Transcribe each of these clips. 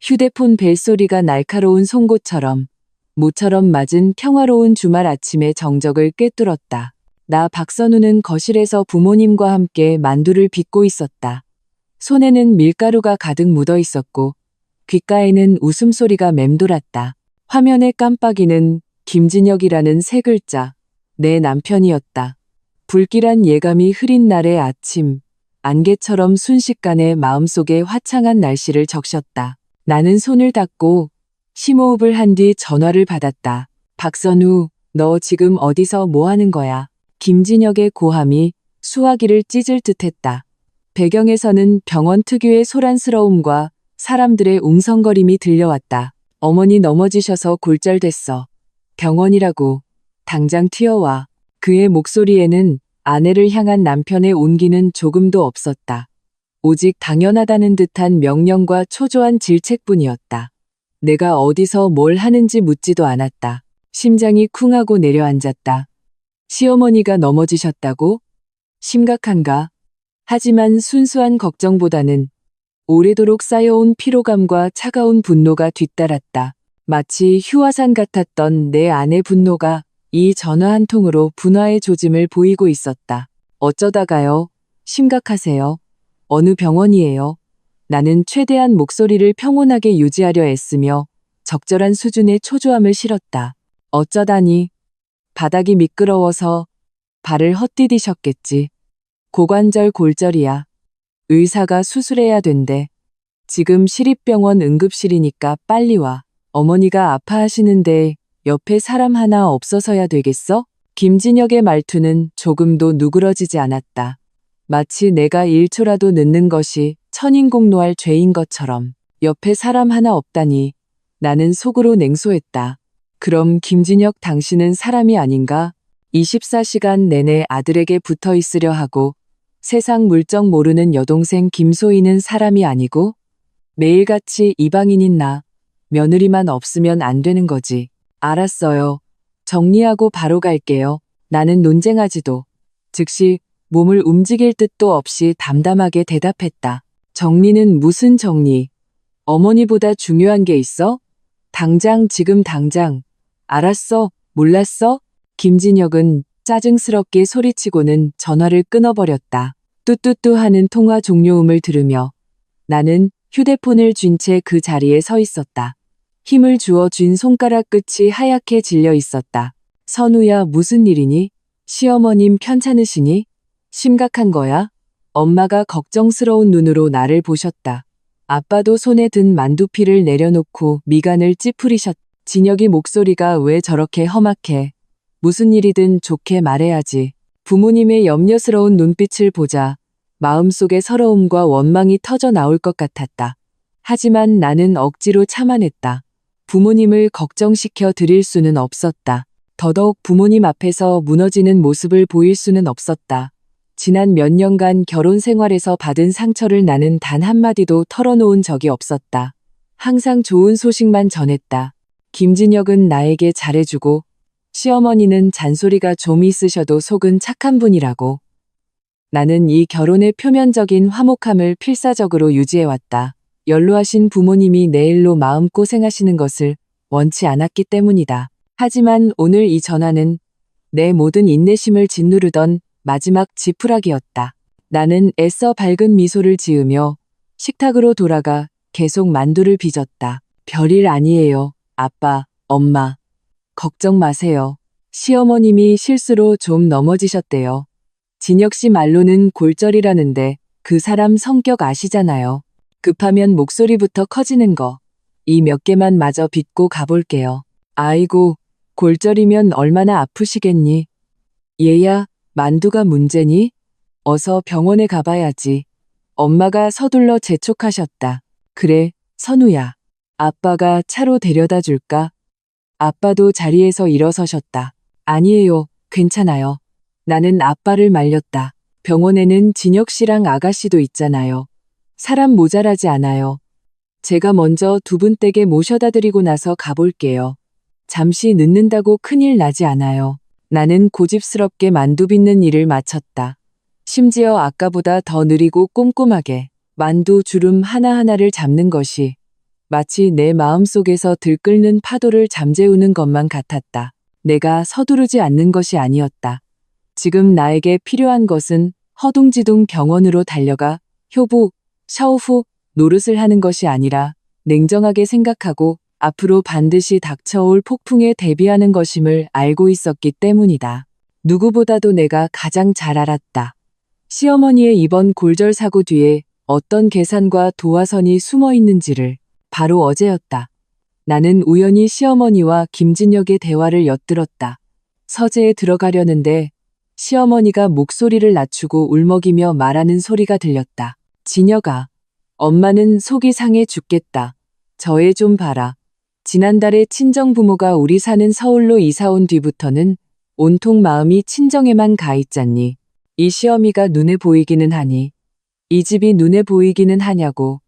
휴대폰 벨소리가 날카로운 송곳처럼 모처럼 맞은 평화로운 주말 아침의 정적을 꿰뚫었다. 나 박선우는 거실에서 부모님과 함께 만두를 빚고 있었다. 손에는 밀가루가 가득 묻어 있었고 귓가에는 웃음소리가 맴돌았다. 화면의 깜빡이는 김진혁이라는 세 글자, 내 남편이었다. 불길한 예감이 흐린 날의 아침, 안개처럼 순식간에 마음속에 화창한 날씨를 적셨다. 나는 손을 닦고 심호흡을 한 뒤 전화를 받았다. 박선우, 너 지금 어디서 뭐 하는 거야? 김진혁의 고함이 수화기를 찢을 듯했다. 배경에서는 병원 특유의 소란스러움과 사람들의 웅성거림이 들려왔다. 어머니 넘어지셔서 골절됐어. 병원이라고. 당장 튀어와. 그의 목소리에는 아내를 향한 남편의 온기는 조금도 없었다. 오직 당연하다는 듯한 명령과 초조한 질책뿐이었다. 내가 어디서 뭘 하는지 묻지도 않았다. 심장이 쿵하고 내려앉았다. 시어머니가 넘어지셨다고? 심각한가? 하지만 순수한 걱정보다는 오래도록 쌓여온 피로감과 차가운 분노가 뒤따랐다. 마치 휴화산 같았던 내 안의 분노가 이 전화 한 통으로 분화의 조짐을 보이고 있었다. 어쩌다가요? 심각하세요? 어느 병원이에요? 나는 최대한 목소리를 평온하게 유지하려 애쓰며 적절한 수준의 초조함을 실었다. 어쩌다니? 바닥이 미끄러워서 발을 헛디디셨겠지. 고관절 골절이야. 의사가 수술해야 된대. 지금 시립병원 응급실이니까 빨리 와. 어머니가 아파하시는데 옆에 사람 하나 없어서야 되겠어? 김진혁의 말투는 조금도 누그러지지 않았다. 마치 내가 1초라도 늦는 것이 천인공노할 죄인 것처럼. 옆에 사람 하나 없다니. 나는 속으로 냉소했다. 그럼 김진혁 당신은 사람이 아닌가? 24시간 내내 아들에게 붙어 있으려 하고 세상 물정 모르는 여동생 김소희는 사람이 아니고 매일같이 이방인인 나, 며느리만 없으면 안 되는 거지. 알았어요. 정리하고 바로 갈게요. 나는 논쟁하지도 즉시 몸을 움직일 뜻도 없이 담담하게 대답했다. 정리는 무슨 정리? 어머니보다 중요한 게 있어? 당장 지금 당장. 알았어. 몰랐어? 김진혁은 짜증스럽게 소리치고는 전화를 끊어버렸다. 뚜뚜뚜 하는 통화 종료음을 들으며 나는 휴대폰을 쥔 채 그 자리에 서 있었다. 힘을 주어 쥔 손가락 끝이 하얗게 질려 있었다. 선우야, 무슨 일이니? 시어머님 편찮으시니? 심각한 거야? 엄마가 걱정스러운 눈으로 나를 보셨다. 아빠도 손에 든 만두피를 내려놓고 미간을 찌푸리셨다. 진혁이 목소리가 왜 저렇게 험악해? 무슨 일이든 좋게 말해야지. 부모님의 염려스러운 눈빛을 보자 마음속에 서러움과 원망이 터져 나올 것 같았다. 하지만 나는 억지로 참아냈다. 부모님을 걱정시켜 드릴 수는 없었다. 더더욱 부모님 앞에서 무너지는 모습을 보일 수는 없었다. 지난 몇 년간 결혼 생활에서 받은 상처를 나는 단 한마디도 털어놓은 적이 없었다. 항상 좋은 소식만 전했다. 김진혁은 나에게 잘해주고 시어머니는 잔소리가 좀 있으셔도 속은 착한 분이라고. 나는 이 결혼의 표면적인 화목함을 필사적으로 유지해왔다. 연로하신 부모님이 내일로 마음고생하시는 것을 원치 않았기 때문이다. 하지만 오늘 이 전화는 내 모든 인내심을 짓누르던 마지막 지푸라기였다. 나는 애써 밝은 미소를 지으며 식탁으로 돌아가 계속 만두를 빚었다. 별일 아니에요. 아빠, 엄마. 걱정 마세요. 시어머님이 실수로 좀 넘어지셨대요. 진혁 씨 말로는 골절이라는데 그 사람 성격 아시잖아요. 급하면 목소리부터 커지는 거. 이 몇 개만 마저 빚고 가볼게요. 아이고, 골절이면 얼마나 아프시겠니? 얘야, 만두가 문제니? 어서 병원에 가봐야지. 엄마가 서둘러 재촉하셨다. 그래, 선우야. 아빠가 차로 데려다 줄까? 아빠도 자리에서 일어서셨다. 아니에요, 괜찮아요. 나는 아빠를 말렸다. 병원에는 진혁 씨랑 아가씨도 있잖아요. 사람 모자라지 않아요. 제가 먼저 두 분 댁에 모셔다 드리고 나서 가볼게요. 잠시 늦는다고 큰일 나지 않아요. 나는 고집스럽게 만두 빚는 일을 마쳤다. 심지어 아까보다 더 느리고 꼼꼼하게 만두 주름 하나하나를 잡는 것이 마치 내 마음속에서 들끓는 파도를 잠재우는 것만 같았다. 내가 서두르지 않는 것이 아니었다. 지금 나에게 필요한 것은 허둥지둥 병원으로 달려가 효부, 샤워 후 노릇을 하는 것이 아니라 냉정하게 생각하고 앞으로 반드시 닥쳐올 폭풍에 대비하는 것임을 알고 있었기 때문이다. 누구보다도 내가 가장 잘 알았다. 시어머니의 이번 골절 사고 뒤에 어떤 계산과 도화선이 숨어 있는지를. 바로 어제였다. 나는 우연히 시어머니와 김진혁의 대화를 엿들었다. 서재에 들어가려는데 시어머니가 목소리를 낮추고 울먹이며 말하는 소리가 들렸다. 진혁아, 엄마는 속이 상해 죽겠다. 저 애 좀 봐라. 지난달에 친정부모가 우리 사는 서울로 이사 온 뒤부터는 온통 마음이 친정에만 가 있잖니. 이 시어미가 눈에 보이기는 하니. 이 집이 눈에 보이기는 하냐고.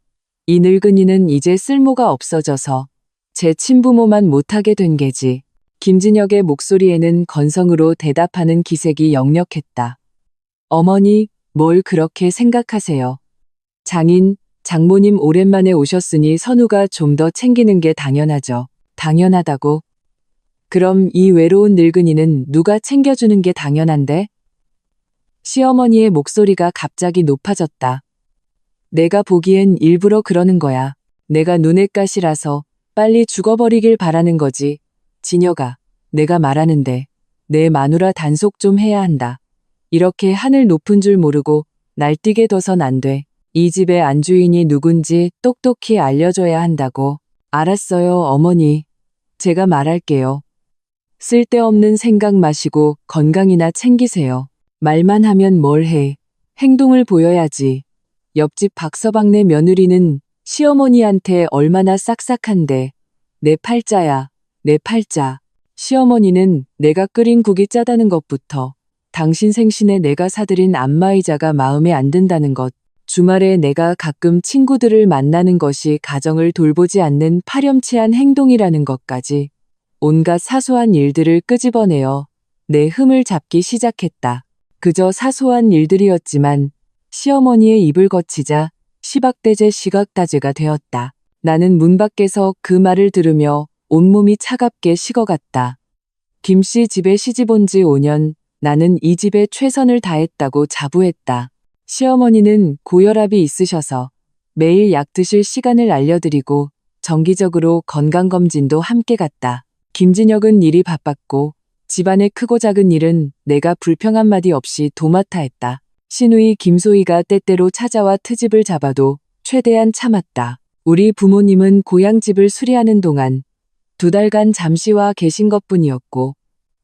이 늙은이는 이제 쓸모가 없어져서 제 친부모만 못하게 된 게지. 김진혁의 목소리에는 건성으로 대답하는 기색이 역력했다. 어머니, 뭘 그렇게 생각하세요? 장인, 장모님 오랜만에 오셨으니 선우가 좀 더 챙기는 게 당연하죠. 당연하다고? 그럼 이 외로운 늙은이는 누가 챙겨주는 게 당연한데? 시어머니의 목소리가 갑자기 높아졌다. 내가 보기엔 일부러 그러는 거야. 내가 눈엣 가시라서 빨리 죽어버리길 바라는 거지. 진혁아, 내가 말하는데 내 마누라 단속 좀 해야 한다. 이렇게 하늘 높은 줄 모르고 날뛰게 둬선 안 돼. 이 집의 안주인이 누군지 똑똑히 알려줘야 한다고. 알았어요, 어머니. 제가 말할게요. 쓸데없는 생각 마시고 건강이나 챙기세요. 말만 하면 뭘 해. 행동을 보여야지. 옆집 박서방네 며느리는 시어머니한테 얼마나 싹싹한데. 내 팔자야, 내 팔자. 시어머니는 내가 끓인 국이 짜다는 것부터 당신 생신에 내가 사드린 안마의자가 마음에 안 든다는 것, 주말에 내가 가끔 친구들을 만나는 것이 가정을 돌보지 않는 파렴치한 행동이라는 것까지 온갖 사소한 일들을 끄집어내어 내 흠을 잡기 시작했다. 그저 사소한 일들이었지만 시어머니의 입을 거치자 시박대제 시각다제가 되었다. 나는 문 밖에서 그 말을 들으며 온몸이 차갑게 식어갔다. 김씨 집에 시집 온 지 5년, 나는 이 집에 최선을 다했다고 자부했다. 시어머니는 고혈압이 있으셔서 매일 약 드실 시간을 알려드리고 정기적으로 건강검진도 함께 갔다. 김진혁은 일이 바빴고 집안의 크고 작은 일은 내가 불평 한마디 없이 도맡아 했다. 시누이 김소희가 때때로 찾아와 트집을 잡아도 최대한 참았다. 우리 부모님은 고향집을 수리하는 동안 2달간 잠시 와 계신 것뿐이었고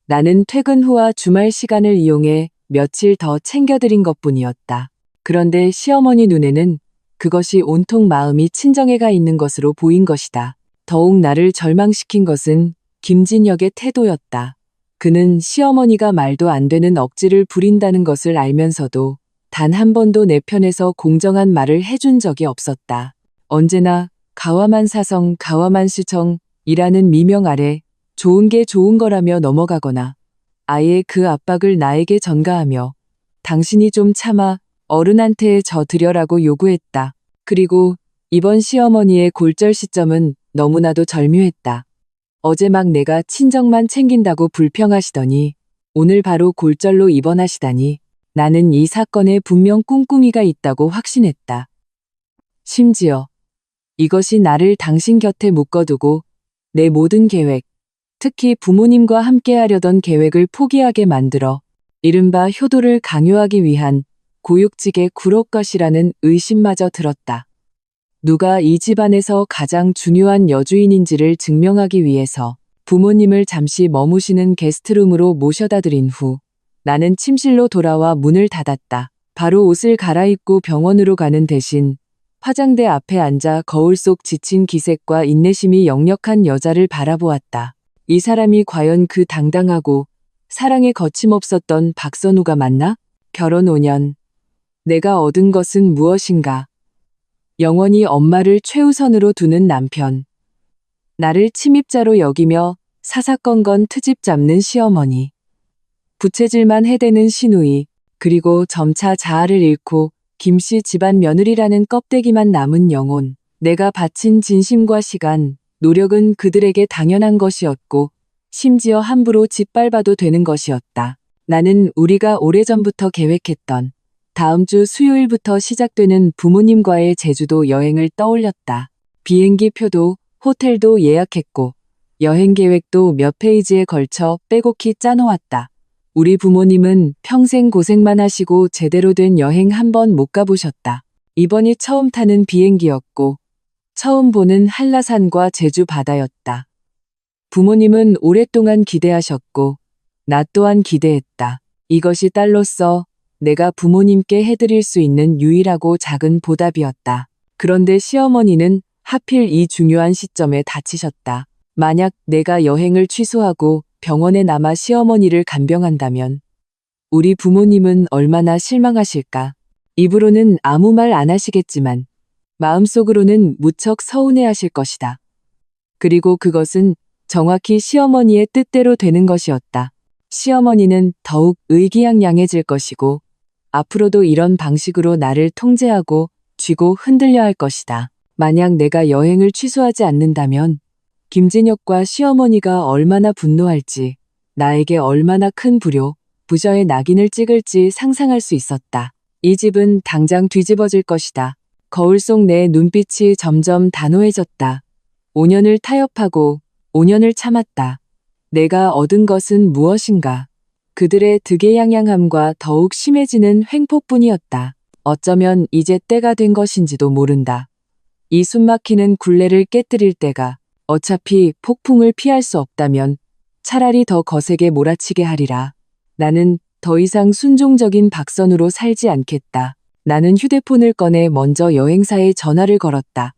나는 퇴근 후와 주말 시간을 이용해 며칠 더 챙겨드린 것뿐이었다. 그런데 시어머니 눈에는 그것이 온통 마음이 친정에 가 있는 것으로 보인 것이다. 더욱 나를 절망시킨 것은 김진혁의 태도였다. 그는 시어머니가 말도 안 되는 억지를 부린다는 것을 알면서도 단 한 번도 내 편에서 공정한 말을 해준 적이 없었다. 언제나 가와만 사성, 가와만 시청이라는 미명 아래 좋은 게 좋은 거라며 넘어가거나 아예 그 압박을 나에게 전가하며 당신이 좀 참아 어른한테 저 드려라고 요구했다. 그리고 이번 시어머니의 골절 시점은 너무나도 절묘했다. 어제 막 내가 친정만 챙긴다고 불평하시더니 오늘 바로 골절로 입원하시다니 나는 이 사건에 분명 꿍꿍이가 있다고 확신했다. 심지어 이것이 나를 당신 곁에 묶어두고 내 모든 계획, 특히 부모님과 함께 하려던 계획을 포기하게 만들어 이른바 효도를 강요하기 위한 고육직의 구록 것이라는 의심마저 들었다. 누가 이 집안에서 가장 중요한 여주인인지를 증명하기 위해서 부모님을 잠시 머무시는 게스트룸으로 모셔다 드린 후 나는 침실로 돌아와 문을 닫았다. 바로 옷을 갈아입고 병원으로 가는 대신 화장대 앞에 앉아 거울 속 지친 기색과 인내심이 역력한 여자를 바라보았다. 이 사람이 과연 그 당당하고 사랑에 거침없었던 박선우가 맞나? 결혼 5년. 내가 얻은 것은 무엇인가? 영원히 엄마를 최우선으로 두는 남편. 나를 침입자로 여기며 사사건건 트집 잡는 시어머니. 부채질만 해대는 시누이. 그리고 점차 자아를 잃고 김씨 집안 며느리라는 껍데기만 남은 영혼. 내가 바친 진심과 시간, 노력은 그들에게 당연한 것이었고, 심지어 함부로 짓밟아도 되는 것이었다. 나는 우리가 오래전부터 계획했던 다음 주 수요일부터 시작되는 부모님과의 제주도 여행을 떠올렸다. 비행기 표도, 호텔도 예약했고, 여행 계획도 몇 페이지에 걸쳐 빼곡히 짜놓았다. 우리 부모님은 평생 고생만 하시고 제대로 된 여행 한 번 못 가보셨다. 이번이 처음 타는 비행기였고, 처음 보는 한라산과 제주 바다였다. 부모님은 오랫동안 기대하셨고, 나 또한 기대했다. 이것이 딸로서 내가 부모님께 해드릴 수 있는 유일하고 작은 보답이었다. 그런데 시어머니는 하필 이 중요한 시점에 다치셨다. 만약 내가 여행을 취소하고 병원에 남아 시어머니를 간병한다면 우리 부모님은 얼마나 실망하실까. 입으로는 아무 말 안 하시겠지만 마음속으로는 무척 서운해하실 것이다. 그리고 그것은 정확히 시어머니의 뜻대로 되는 것이었다. 시어머니는 더욱 의기양양해질 것이고 앞으로도 이런 방식으로 나를 통제하고 쥐고 흔들려 할 것이다. 만약 내가 여행을 취소하지 않는다면 김진혁과 시어머니가 얼마나 분노할지, 나에게 얼마나 큰 불효, 부저의 낙인을 찍을지 상상할 수 있었다. 이 집은 당장 뒤집어질 것이다. 거울 속 내 눈빛이 점점 단호해졌다. 5년을 타협하고 5년을 참았다. 내가 얻은 것은 무엇인가? 그들의 득의양양함과 더욱 심해지는 횡포뿐이었다. 어쩌면 이제 때가 된 것인지도 모른다. 이 숨막히는 굴레를 깨뜨릴 때가 어차피 폭풍을 피할 수 없다면 차라리 더 거세게 몰아치게 하리라. 나는 더 이상 순종적인 박선우로 살지 않겠다. 나는 휴대폰을 꺼내 먼저 여행사에 전화를 걸었다.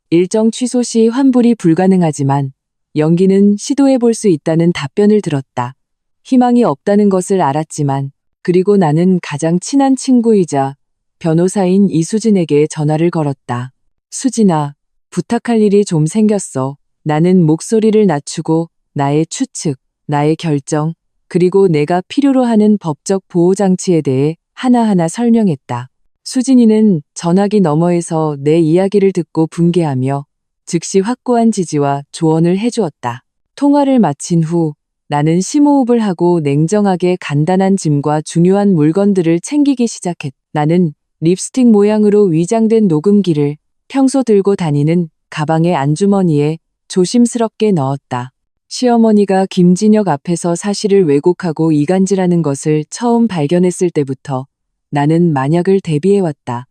일정 취소 시 환불이 불가능하지만 연기는 시도해 볼 수 있다는 답변을 들었다. 희망이 없다는 것을 알았지만 그리고 나는 가장 친한 친구이자 변호사인 이수진에게 전화를 걸었다. 수진아, 부탁할 일이 좀 생겼어. 나는 목소리를 낮추고 나의 추측, 나의 결정, 그리고 내가 필요로 하는 법적 보호장치에 대해 하나하나 설명했다. 수진이는 전화기 너머에서 내 이야기를 듣고 분개하며 즉시 확고한 지지와 조언을 해주었다. 통화를 마친 후 나는 심호흡을 하고 냉정하게 간단한 짐과 중요한 물건들을 챙기기 시작했다. 나는 립스틱 모양으로 위장된 녹음기를 평소 들고 다니는 가방의 안주머니에 조심스럽게 넣었다. 시어머니가 김진혁 앞에서 사실을 왜곡하고 이간질하는 것을 처음 발견했을 때부터 나는 만약을 대비해왔다.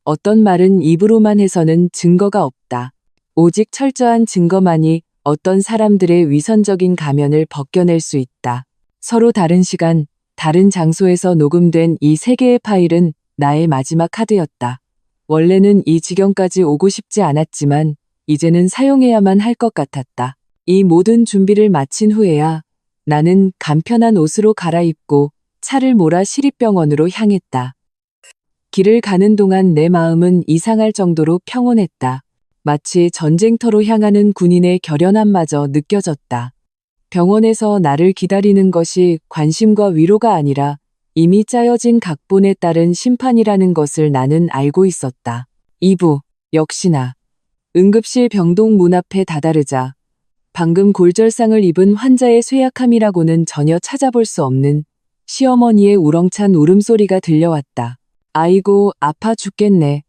어떤 말은 입으로만 해서는 증거가 없다. 오직 철저한 증거만이 어떤 사람들의 위선적인 가면을 벗겨낼 수 있다. 서로 다른 시간, 다른 장소에서 녹음된 이 세 개의 파일은 나의 마지막 카드였다. 원래는 이 지경까지 오고 싶지 않았지만 이제는 사용해야만 할 것 같았다. 이 모든 준비를 마친 후에야 나는 간편한 옷으로 갈아입고 차를 몰아 시립병원으로 향했다. 길을 가는 동안 내 마음은 이상할 정도로 평온했다. 마치 전쟁터로 향하는 군인의 결연함마저 느껴졌다. 병원에서 나를 기다리는 것이 관심과 위로가 아니라 이미 짜여진 각본에 따른 심판이라는 것을 나는 알고 있었다. 2부, 역시나 응급실 병동 문 앞에 다다르자 방금 골절상을 입은 환자의 쇠약함이라고는 전혀 찾아볼 수 없는 시어머니의 우렁찬 울음소리가 들려왔다. 아이고, 아파 죽겠네.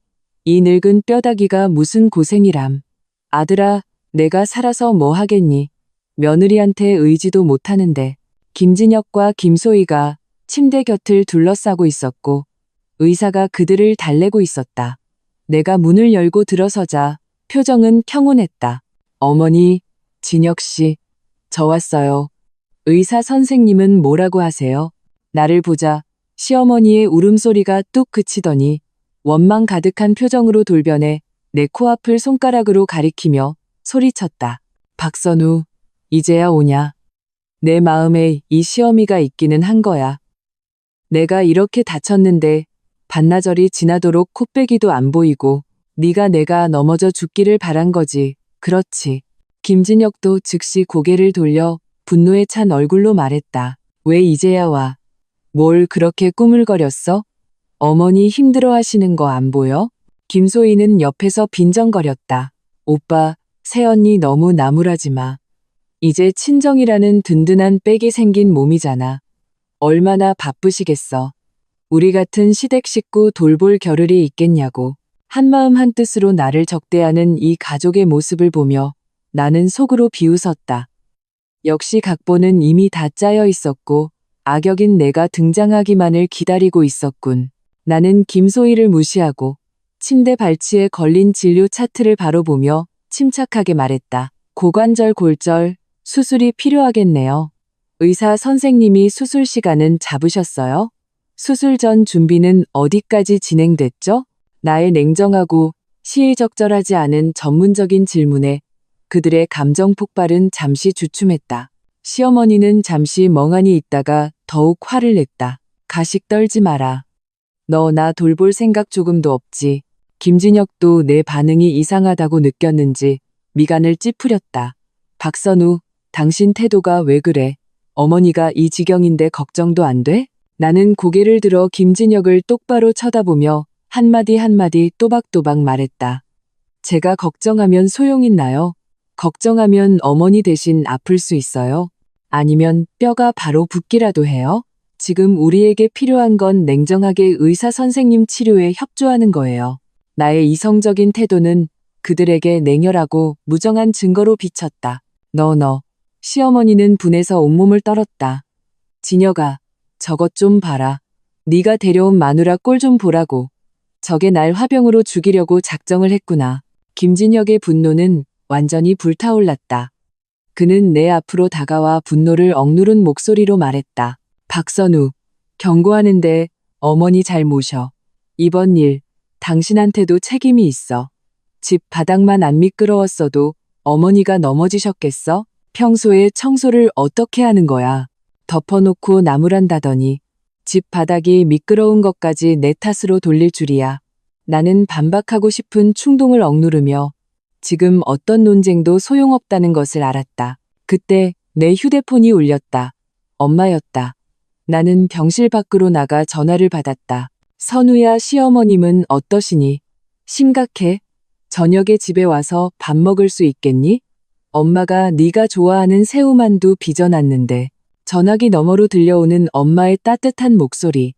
이 늙은 뼈다귀가 무슨 고생이람. 아들아, 내가 살아서 뭐 하겠니. 며느리한테 의지도 못하는데. 김진혁과 김소희가 침대 곁을 둘러싸고 있었고 의사가 그들을 달래고 있었다. 내가 문을 열고 들어서자 표정은 평온했다. 어머니, 진혁씨, 저 왔어요. 의사 선생님은 뭐라고 하세요? 나를 보자 시어머니의 울음소리가 뚝 그치더니 원망 가득한 표정으로 돌변해 내 코앞을 손가락으로 가리키며 소리쳤다. 박선우, 이제야 오냐. 내 마음에 이 시어미가 있기는 한 거야. 내가 이렇게 다쳤는데 반나절이 지나도록 코빼기도 안 보이고 네가 내가 넘어져 죽기를 바란 거지. 그렇지. 김진혁도 즉시 고개를 돌려 분노에 찬 얼굴로 말했다. 왜 이제야 와? 뭘 그렇게 꾸물거렸어? 어머니 힘들어 하시는 거 안 보여? 김소희는 옆에서 빈정거렸다. 오빠, 새언니 너무 나무라지 마. 이제 친정이라는 든든한 백이 생긴 몸이잖아. 얼마나 바쁘시겠어. 우리 같은 시댁 식구 돌볼 겨를이 있겠냐고. 한마음 한뜻으로 나를 적대하는 이 가족의 모습을 보며 나는 속으로 비웃었다. 역시 각본은 이미 다 짜여 있었고 악역인 내가 등장하기만을 기다리고 있었군. 나는 김소희를 무시하고 침대 발치에 걸린 진료 차트를 바로 보며 침착하게 말했다. 고관절 골절, 수술이 필요하겠네요. 의사 선생님이 수술 시간은 잡으셨어요? 수술 전 준비는 어디까지 진행됐죠? 나의 냉정하고 시의적절하지 않은 전문적인 질문에 그들의 감정 폭발은 잠시 주춤했다. 시어머니는 잠시 멍하니 있다가 더욱 화를 냈다. 가식 떨지 마라. 너 나 돌볼 생각 조금도 없지. 김진혁도 내 반응이 이상하다고 느꼈는지 미간을 찌푸렸다. 박선우, 당신 태도가 왜 그래? 어머니가 이 지경인데 걱정도 안 돼? 나는 고개를 들어 김진혁을 똑바로 쳐다보며 한마디 한마디 또박또박 말했다. 제가 걱정하면 소용있나요? 걱정하면 어머니 대신 아플 수 있어요? 아니면 뼈가 바로 붓기라도 해요? 지금 우리에게 필요한 건 냉정하게 의사 선생님 치료에 협조하는 거예요. 나의 이성적인 태도는 그들에게 냉혈하고 무정한 증거로 비쳤다. 너. 시어머니는 분해서 온몸을 떨었다. 진혁아, 저것 좀 봐라. 네가 데려온 마누라 꼴 좀 보라고. 저게 날 화병으로 죽이려고 작정을 했구나. 김진혁의 분노는 완전히 불타올랐다. 그는 내 앞으로 다가와 분노를 억누른 목소리로 말했다. 박선우, 경고하는데 어머니 잘 모셔. 이번 일 당신한테도 책임이 있어. 집 바닥만 안 미끄러웠어도 어머니가 넘어지셨겠어? 평소에 청소를 어떻게 하는 거야? 덮어놓고 나무란다더니 집 바닥이 미끄러운 것까지 내 탓으로 돌릴 줄이야. 나는 반박하고 싶은 충동을 억누르며 지금 어떤 논쟁도 소용없다는 것을 알았다. 그때 내 휴대폰이 울렸다. 엄마였다. 나는 병실 밖으로 나가 전화를 받았다. 선우야, 시어머님은 어떠시니? 심각해? 저녁에 집에 와서 밥 먹을 수 있겠니? 엄마가 네가 좋아하는 새우만두 빚어놨는데. 전화기 너머로 들려오는 엄마의 따뜻한 목소리.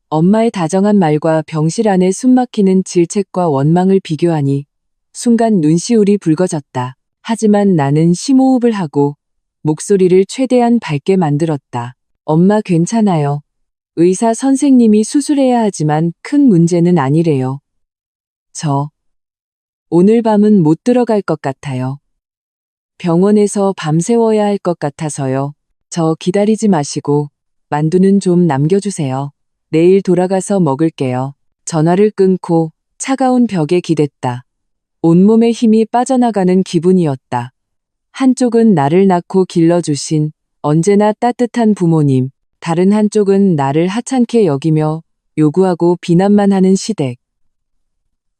엄마의 다정한 말과 병실 안에 숨막히는 질책과 원망을 비교하니 순간 눈시울이 붉어졌다. 하지만 나는 심호흡을 하고 목소리를 최대한 밝게 만들었다. 엄마 괜찮아요. 의사 선생님이 수술해야 하지만 큰 문제는 아니래요. 저 오늘 밤은 못 들어갈 것 같아요. 병원에서 밤새워야 할 것 같아서요. 저 기다리지 마시고 만두는 좀 남겨주세요. 내일 돌아가서 먹을게요. 전화를 끊고 차가운 벽에 기댔다. 온몸에 힘이 빠져나가는 기분이었다. 한쪽은 나를 낳고 길러주신 언제나 따뜻한 부모님, 다른 한쪽은 나를 하찮게 여기며 요구하고 비난만 하는 시댁.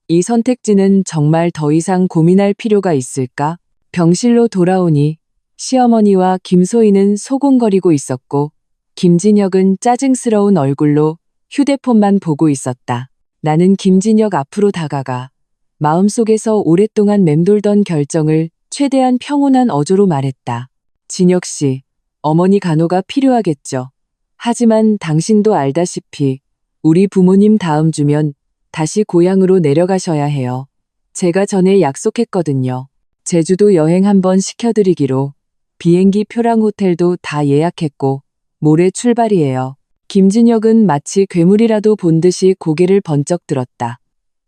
이 선택지는 정말 더 이상 고민할 필요가 있을까? 병실로 돌아오니 시어머니와 김소희는 소곤거리고 있었고 김진혁은 짜증스러운 얼굴로 휴대폰만 보고 있었다. 나는 김진혁 앞으로 다가가 마음속에서 오랫동안 맴돌던 결정을 최대한 평온한 어조로 말했다. 진혁 씨, 어머니 간호가 필요하겠죠. 하지만 당신도 알다시피 우리 부모님 다음 주면 다시 고향으로 내려가셔야 해요. 제가 전에 약속했거든요. 제주도 여행 한번 시켜드리기로. 비행기 표랑 호텔도 다 예약했고 모레 출발이에요. 김진혁은 마치 괴물이라도 본 듯이 고개를 번쩍 들었다.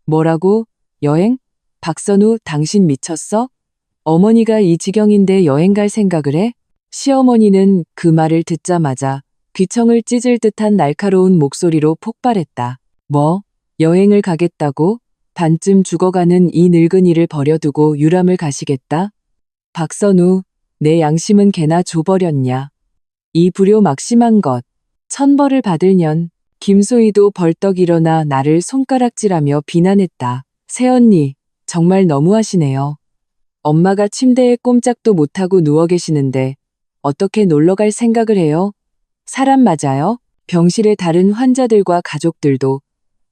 뭐라고? 여행? 박선우, 당신 미쳤어? 어머니가 이 지경인데 여행 갈 생각을 해? 시어머니는 그 말을 듣자마자 귀청을 찢을 듯한 날카로운 목소리로 폭발했다. 뭐? 여행을 가겠다고? 반쯤 죽어가는 이 늙은이를 버려두고 유람을 가시겠다? 박선우, 내 양심은 개나 줘버렸냐. 이 불효막심한 것. 천벌을 받을 년. 김소희도 벌떡 일어나 나를 손가락질하며 비난했다. 새언니, 정말 너무하시네요. 엄마가 침대에 꼼짝도 못하고 누워 계시는데 어떻게 놀러 갈 생각을 해요? 사람 맞아요? 병실의 다른 환자들과 가족들도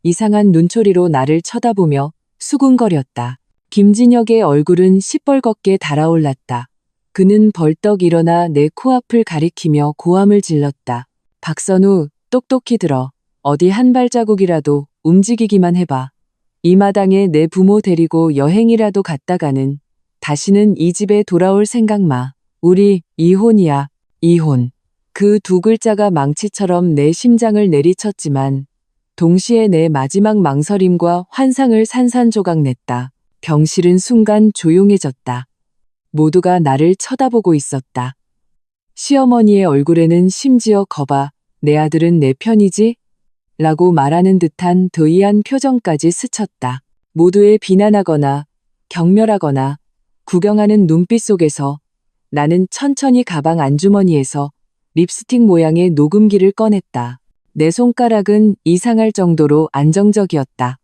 이상한 눈초리로 나를 쳐다보며 수군거렸다. 김진혁의 얼굴은 시뻘겋게 달아올랐다. 그는 벌떡 일어나 내 코앞을 가리키며 고함을 질렀다. 박선우, 똑똑히 들어. 어디 한 발자국이라도 움직이기만 해봐. 이 마당에 내 부모 데리고 여행이라도 갔다가는 다시는 이 집에 돌아올 생각 마. 우리 이혼이야. 이혼. 그 두 글자가 망치처럼 내 심장을 내리쳤지만 동시에 내 마지막 망설임과 환상을 산산조각냈다. 병실은 순간 조용해졌다. 모두가 나를 쳐다보고 있었다. 시어머니의 얼굴에는 심지어 거봐, 내 아들은 내 편이지? 라고 말하는 듯한 드이한 표정까지 스쳤다. 모두의 비난하거나 경멸하거나 구경하는 눈빛 속에서 나는 천천히 가방 안주머니에서 립스틱 모양의 녹음기를 꺼냈다. 내 손가락은 이상할 정도로 안정적이었다.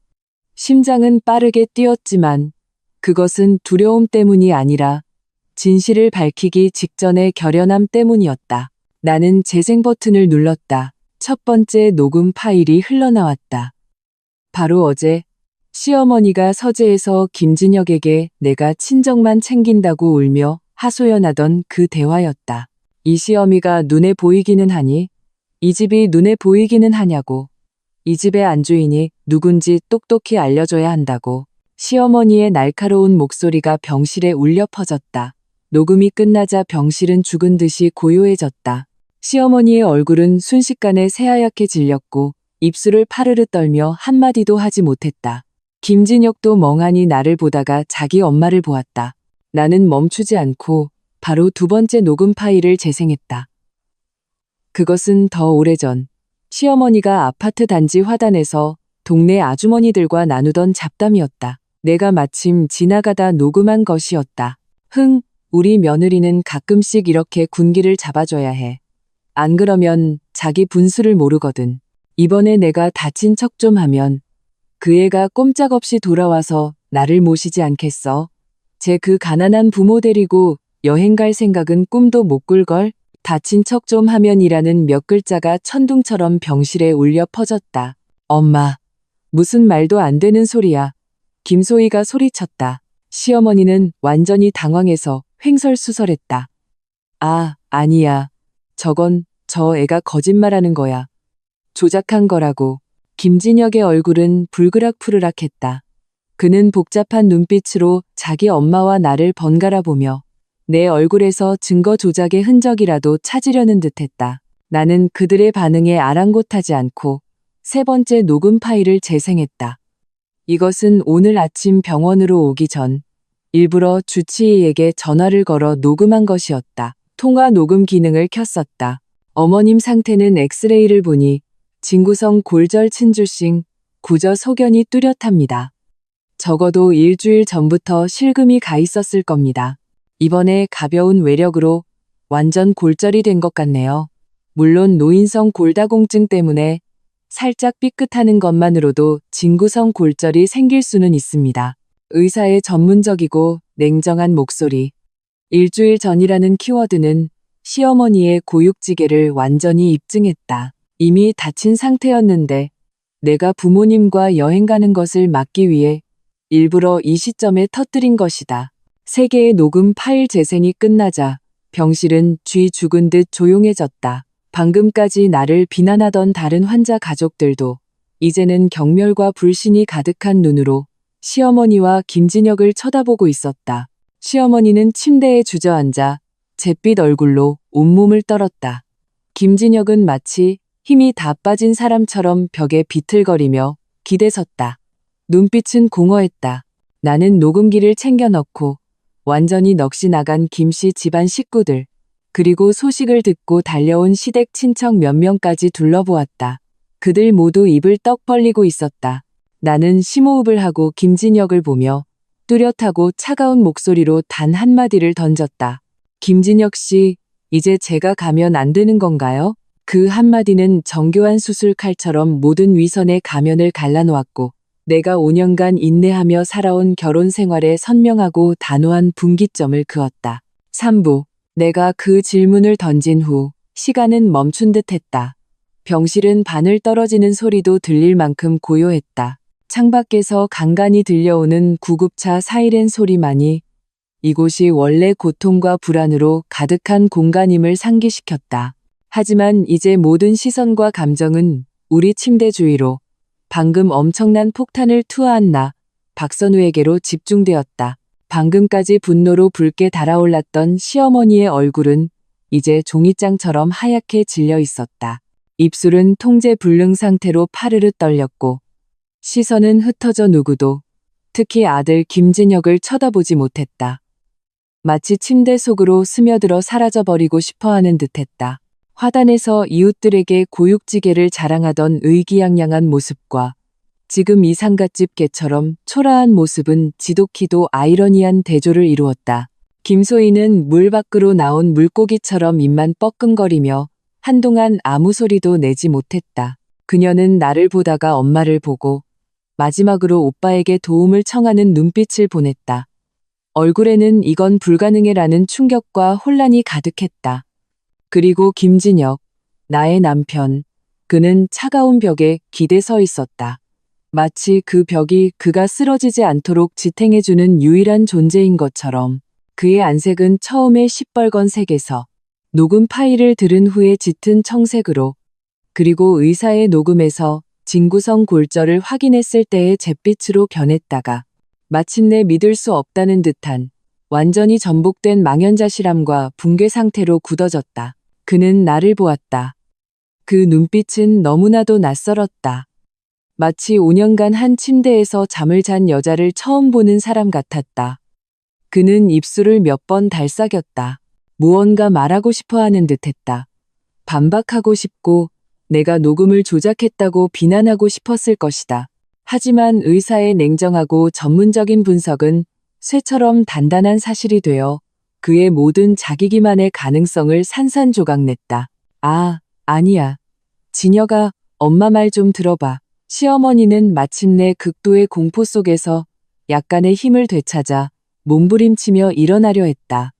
심장은 빠르게 뛰었지만 그것은 두려움 때문이 아니라 진실을 밝히기 직전의 결연함 때문이었다. 나는 재생 버튼을 눌렀다. 첫 번째 녹음 파일이 흘러나왔다. 바로 어제 시어머니가 서재에서 김진혁에게 내가 친정만 챙긴다고 울며 하소연하던 그 대화였다. 이 시어미가 눈에 보이기는 하니? 이 집이 눈에 보이기는 하냐고. 이 집의 안주인이 누군지 똑똑히 알려줘야 한다고. 시어머니의 날카로운 목소리가 병실에 울려 퍼졌다. 녹음이 끝나자 병실은 죽은 듯이 고요해졌다. 시어머니의 얼굴은 순식간에 새하얗게 질렸고 입술을 파르르 떨며 한마디도 하지 못했다. 김진혁도 멍하니 나를 보다가 자기 엄마를 보았다. 나는 멈추지 않고 바로 두 번째 녹음 파일을 재생했다. 그것은 더 오래전 시어머니가 아파트 단지 화단에서 동네 아주머니들과 나누던 잡담이었다. 내가 마침 지나가다 녹음한 것이었다. 우리 며느리는 가끔씩 이렇게 군기를 잡아줘야 해. 안 그러면 자기 분수를 모르거든. 이번에 내가 다친 척 좀 하면 그 애가 꼼짝없이 돌아와서 나를 모시지 않겠어. 제 그 가난한 부모 데리고 여행 갈 생각은 꿈도 못 꿀걸. 다친 척 좀 하면이라는 몇 글자가 천둥처럼 병실에 울려 퍼졌다. 엄마, 무슨 말도 안 되는 소리야. 김소희가 소리쳤다. 시어머니는 완전히 당황해서 횡설수설했다. 아니야. 저건 저 애가 거짓말하는 거야. 조작한 거라고. 김진혁의 얼굴은 불그락푸르락했다. 그는 복잡한 눈빛으로 자기 엄마와 나를 번갈아 보며 내 얼굴에서 증거 조작의 흔적이라도 찾으려는 듯했다. 나는 그들의 반응에 아랑곳하지 않고 세 번째 녹음 파일을 재생했다. 이것은 오늘 아침 병원으로 오기 전 일부러 주치의에게 전화를 걸어 녹음한 것이었다. 통화 녹음 기능을 켰었다. 어머님 상태는 엑스레이를 보니 진구성 골절 침주싱 구저 소견이 뚜렷합니다. 적어도 일주일 전부터 실금이 가 있었을 겁니다. 이번에 가벼운 외력으로 완전 골절이 된 것 같네요. 물론 노인성 골다공증 때문에 살짝 삐끗하는 것만으로도 진구성 골절이 생길 수는 있습니다. 의사의 전문적이고 냉정한 목소리. 일주일 전이라는 키워드는 시어머니의 고육지계를 완전히 입증했다. 이미 다친 상태였는데 내가 부모님과 여행 가는 것을 막기 위해 일부러 이 시점에 터뜨린 것이다. 세 개의 녹음 파일 재생이 끝나자 병실은 쥐 죽은 듯 조용해졌다. 방금까지 나를 비난하던 다른 환자 가족들도 이제는 경멸과 불신이 가득한 눈으로 시어머니와 김진혁을 쳐다보고 있었다. 시어머니는 침대에 주저앉아 잿빛 얼굴로 온몸을 떨었다. 김진혁은 마치 힘이 다 빠진 사람처럼 벽에 비틀거리며 기대섰다. 눈빛은 공허했다. 나는 녹음기를 챙겨 넣고 완전히 넋이 나간 김씨 집안 식구들, 그리고 소식을 듣고 달려온 시댁 친척 몇 명까지 둘러보았다. 그들 모두 입을 떡 벌리고 있었다. 나는 심호흡을 하고 김진혁을 보며 뚜렷하고 차가운 목소리로 단 한마디를 던졌다. 김진혁 씨, 이제 제가 가면 안 되는 건가요? 그 한마디는 정교한 수술칼처럼 모든 위선의 가면을 갈라놓았고 내가 5년간 인내하며 살아온 결혼 생활에 선명하고 단호한 분기점을 그었다. 3부. 내가 그 질문을 던진 후 시간은 멈춘 듯 했다. 병실은 바늘 떨어지는 소리도 들릴 만큼 고요했다. 창밖에서 간간이 들려오는 구급차 사이렌 소리만이 이곳이 원래 고통과 불안으로 가득한 공간임을 상기시켰다. 하지만 이제 모든 시선과 감정은 우리 침대 주위로 방금 엄청난 폭탄을 투하한 나, 박선우에게로 집중되었다. 방금까지 분노로 붉게 달아올랐던 시어머니의 얼굴은 이제 종이장처럼 하얗게 질려 있었다. 입술은 통제 불능 상태로 파르르 떨렸고 시선은 흩어져 누구도, 특히 아들 김진혁을 쳐다보지 못했다. 마치 침대 속으로 스며들어 사라져버리고 싶어하는 듯했다. 화단에서 이웃들에게 고육지게를 자랑하던 의기양양한 모습과 지금 이상갓집 개처럼 초라한 모습은 지독히도 아이러니한 대조를 이루었다. 김소희는 물 밖으로 나온 물고기처럼 입만 뻐끔거리며 한동안 아무 소리도 내지 못했다. 그녀는 나를 보다가 엄마를 보고 마지막으로 오빠에게 도움을 청하는 눈빛을 보냈다. 얼굴에는 이건 불가능해라는 충격과 혼란이 가득했다. 그리고 김진혁, 나의 남편, 그는 차가운 벽에 기대 서 있었다. 마치 그 벽이 그가 쓰러지지 않도록 지탱해주는 유일한 존재인 것처럼. 그의 안색은 처음에 시뻘건 색에서 녹음 파일을 들은 후에 짙은 청색으로, 그리고 의사의 녹음에서 진구성 골절을 확인했을 때의 잿빛으로 변했다가 마침내 믿을 수 없다는 듯한 완전히 전복된 망연자실함과 붕괴 상태로 굳어졌다. 그는 나를 보았다. 그 눈빛은 너무나도 낯설었다. 마치 5년간 한 침대에서 잠을 잔 여자를 처음 보는 사람 같았다. 그는 입술을 몇 번 달싹였다. 무언가 말하고 싶어 하는 듯했다. 반박하고 싶고 내가 녹음을 조작했다고 비난하고 싶었을 것이다. 하지만 의사의 냉정하고 전문적인 분석은 쇠처럼 단단한 사실이 되어 그의 모든 자기기만의 가능성을 산산조각냈다. 아, 아니야. 진혁아, 엄마 말 좀 들어봐. 시어머니는 마침내 극도의 공포 속에서 약간의 힘을 되찾아 몸부림치며 일어나려 했다.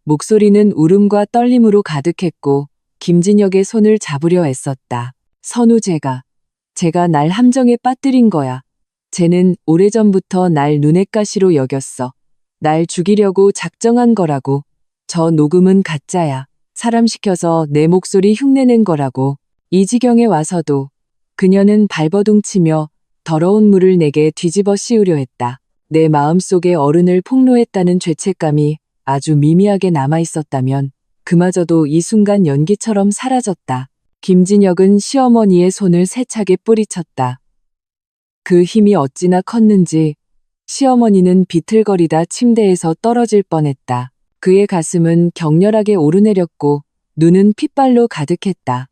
목소리는 울음과 떨림으로 가득했고 김진혁의 손을 잡으려 애썼다. 선우 제가 날 함정에 빠뜨린 거야. 쟤는 오래전부터 날 눈엣가시로 여겼어. 날 죽이려고 작정한 거라고. 저 녹음은 가짜야. 사람 시켜서 내 목소리 흉내낸 거라고. 이 지경에 와서도 그녀는 발버둥치며 더러운 물을 내게 뒤집어 씌우려 했다. 내 마음속에 어른을 폭로했다는 죄책감이 아주 미미하게 남아있었다면 그마저도 이 순간 연기처럼 사라졌다. 김진혁은 시어머니의 손을 세차게 뿌리쳤다. 그 힘이 어찌나 컸는지 시어머니는 비틀거리다 침대에서 떨어질 뻔했다. 그의 가슴은 격렬하게 오르내렸고 눈은 핏발로 가득했다.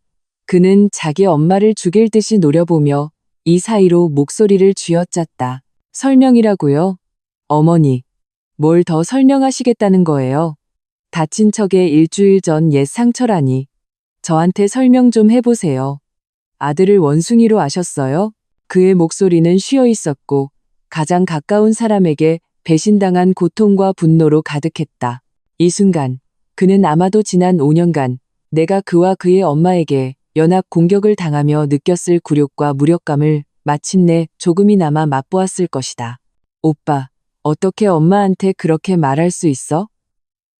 그는 자기 엄마를 죽일 듯이 노려보며 이 사이로 목소리를 쥐어짰다. 설명이라고요? 어머니, 뭘 더 설명하시겠다는 거예요? 다친 척에 일주일 전 옛 상처라니. 저한테 설명 좀 해보세요. 아들을 원숭이로 아셨어요? 그의 목소리는 쉬어 있었고 가장 가까운 사람에게 배신당한 고통과 분노로 가득했다. 이 순간 그는 아마도 지난 5년간 내가 그와 그의 엄마에게 연합 공격을 당하며 느꼈을 굴욕과 무력감을 마침내 조금이나마 맛보았을 것이다. 오빠, 어떻게 엄마한테 그렇게 말할 수 있어?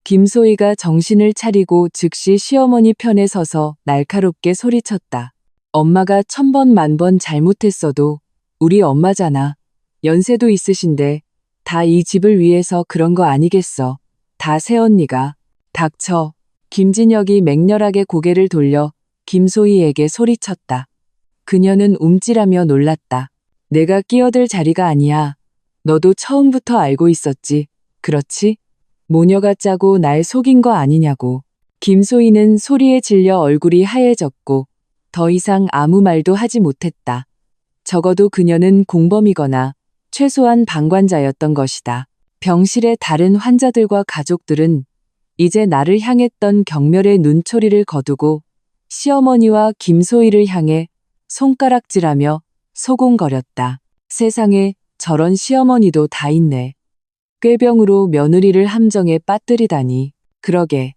김소희가 정신을 차리고 즉시 시어머니 편에 서서 날카롭게 소리쳤다. 엄마가 1000번 만번 잘못했어도 우리 엄마잖아. 연세도 있으신데 다 이 집을 위해서 그런 거 아니겠어. 다 새언니가. 닥쳐. 김진혁이 맹렬하게 고개를 돌려 김소희에게 소리쳤다. 그녀는 움찔하며 놀랐다. 내가 끼어들 자리가 아니야. 너도 처음부터 알고 있었지. 그렇지? 모녀가 짜고 날 속인 거 아니냐고. 김소희는 소리에 질려 얼굴이 하얘졌고 더 이상 아무 말도 하지 못했다. 적어도 그녀는 공범이거나 최소한 방관자였던 것이다. 병실의 다른 환자들과 가족들은 이제 나를 향했던 경멸의 눈초리를 거두고 시어머니와 김소희를 향해 손가락질하며 소곤거렸다. 세상에 저런 시어머니도 다 있네. 꾀병으로 며느리를 함정에 빠뜨리다니. 그러게.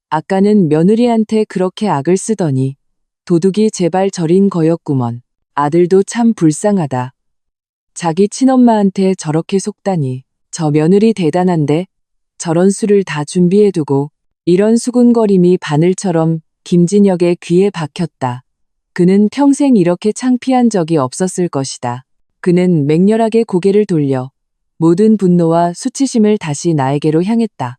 아까는 며느리한테 그렇게 악을 쓰더니 도둑이 제발 저린 거였구먼. 아들도 참 불쌍하다. 자기 친엄마한테 저렇게 속다니. 저 며느리 대단한데 저런 술을 다 준비해두고. 이런 수군거림이 바늘처럼 김진혁의 귀에 박혔다. 그는 평생 이렇게 창피한 적이 없었을 것이다. 그는 맹렬하게 고개를 돌려 모든 분노와 수치심을 다시 나에게로 향했다.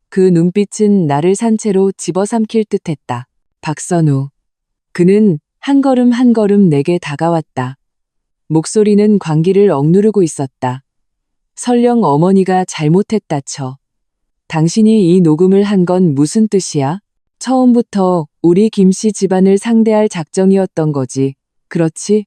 그 눈빛은 나를 산채로 집어삼킬 듯했다. 박선우. 그는 한 걸음 한 걸음 내게 다가왔다. 목소리는 광기를 억누르고 있었다. 설령 어머니가 잘못했다 쳐. 당신이 이 녹음을 한 건 무슨 뜻이야? 처음부터 우리 김씨 집안을 상대할 작정이었던 거지. 그렇지?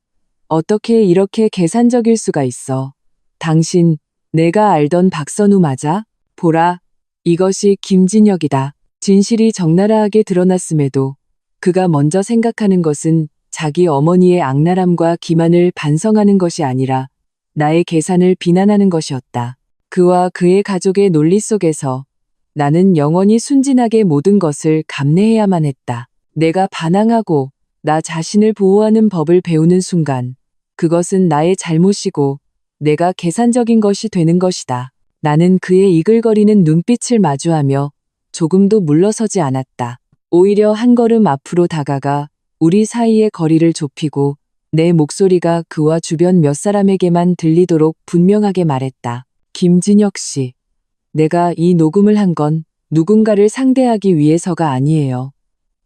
어떻게 이렇게 계산적일 수가 있어? 당신, 내가 알던 박선우 맞아? 보라, 이것이 김진혁이다. 진실이 적나라하게 드러났음에도 그가 먼저 생각하는 것은 자기 어머니의 악랄함과 기만을 반성하는 것이 아니라 나의 계산을 비난하는 것이었다. 그와 그의 가족의 논리 속에서 나는 영원히 순진하게 모든 것을 감내해야만 했다. 내가 반항하고 나 자신을 보호하는 법을 배우는 순간 그것은 나의 잘못이고 내가 계산적인 것이 되는 것이다. 나는 그의 이글거리는 눈빛을 마주하며 조금도 물러서지 않았다. 오히려 한 걸음 앞으로 다가가 우리 사이의 거리를 좁히고 내 목소리가 그와 주변 몇 사람에게만 들리도록 분명하게 말했다. 김진혁 씨. 내가 이 녹음을 한 건 누군가를 상대하기 위해서가 아니에요.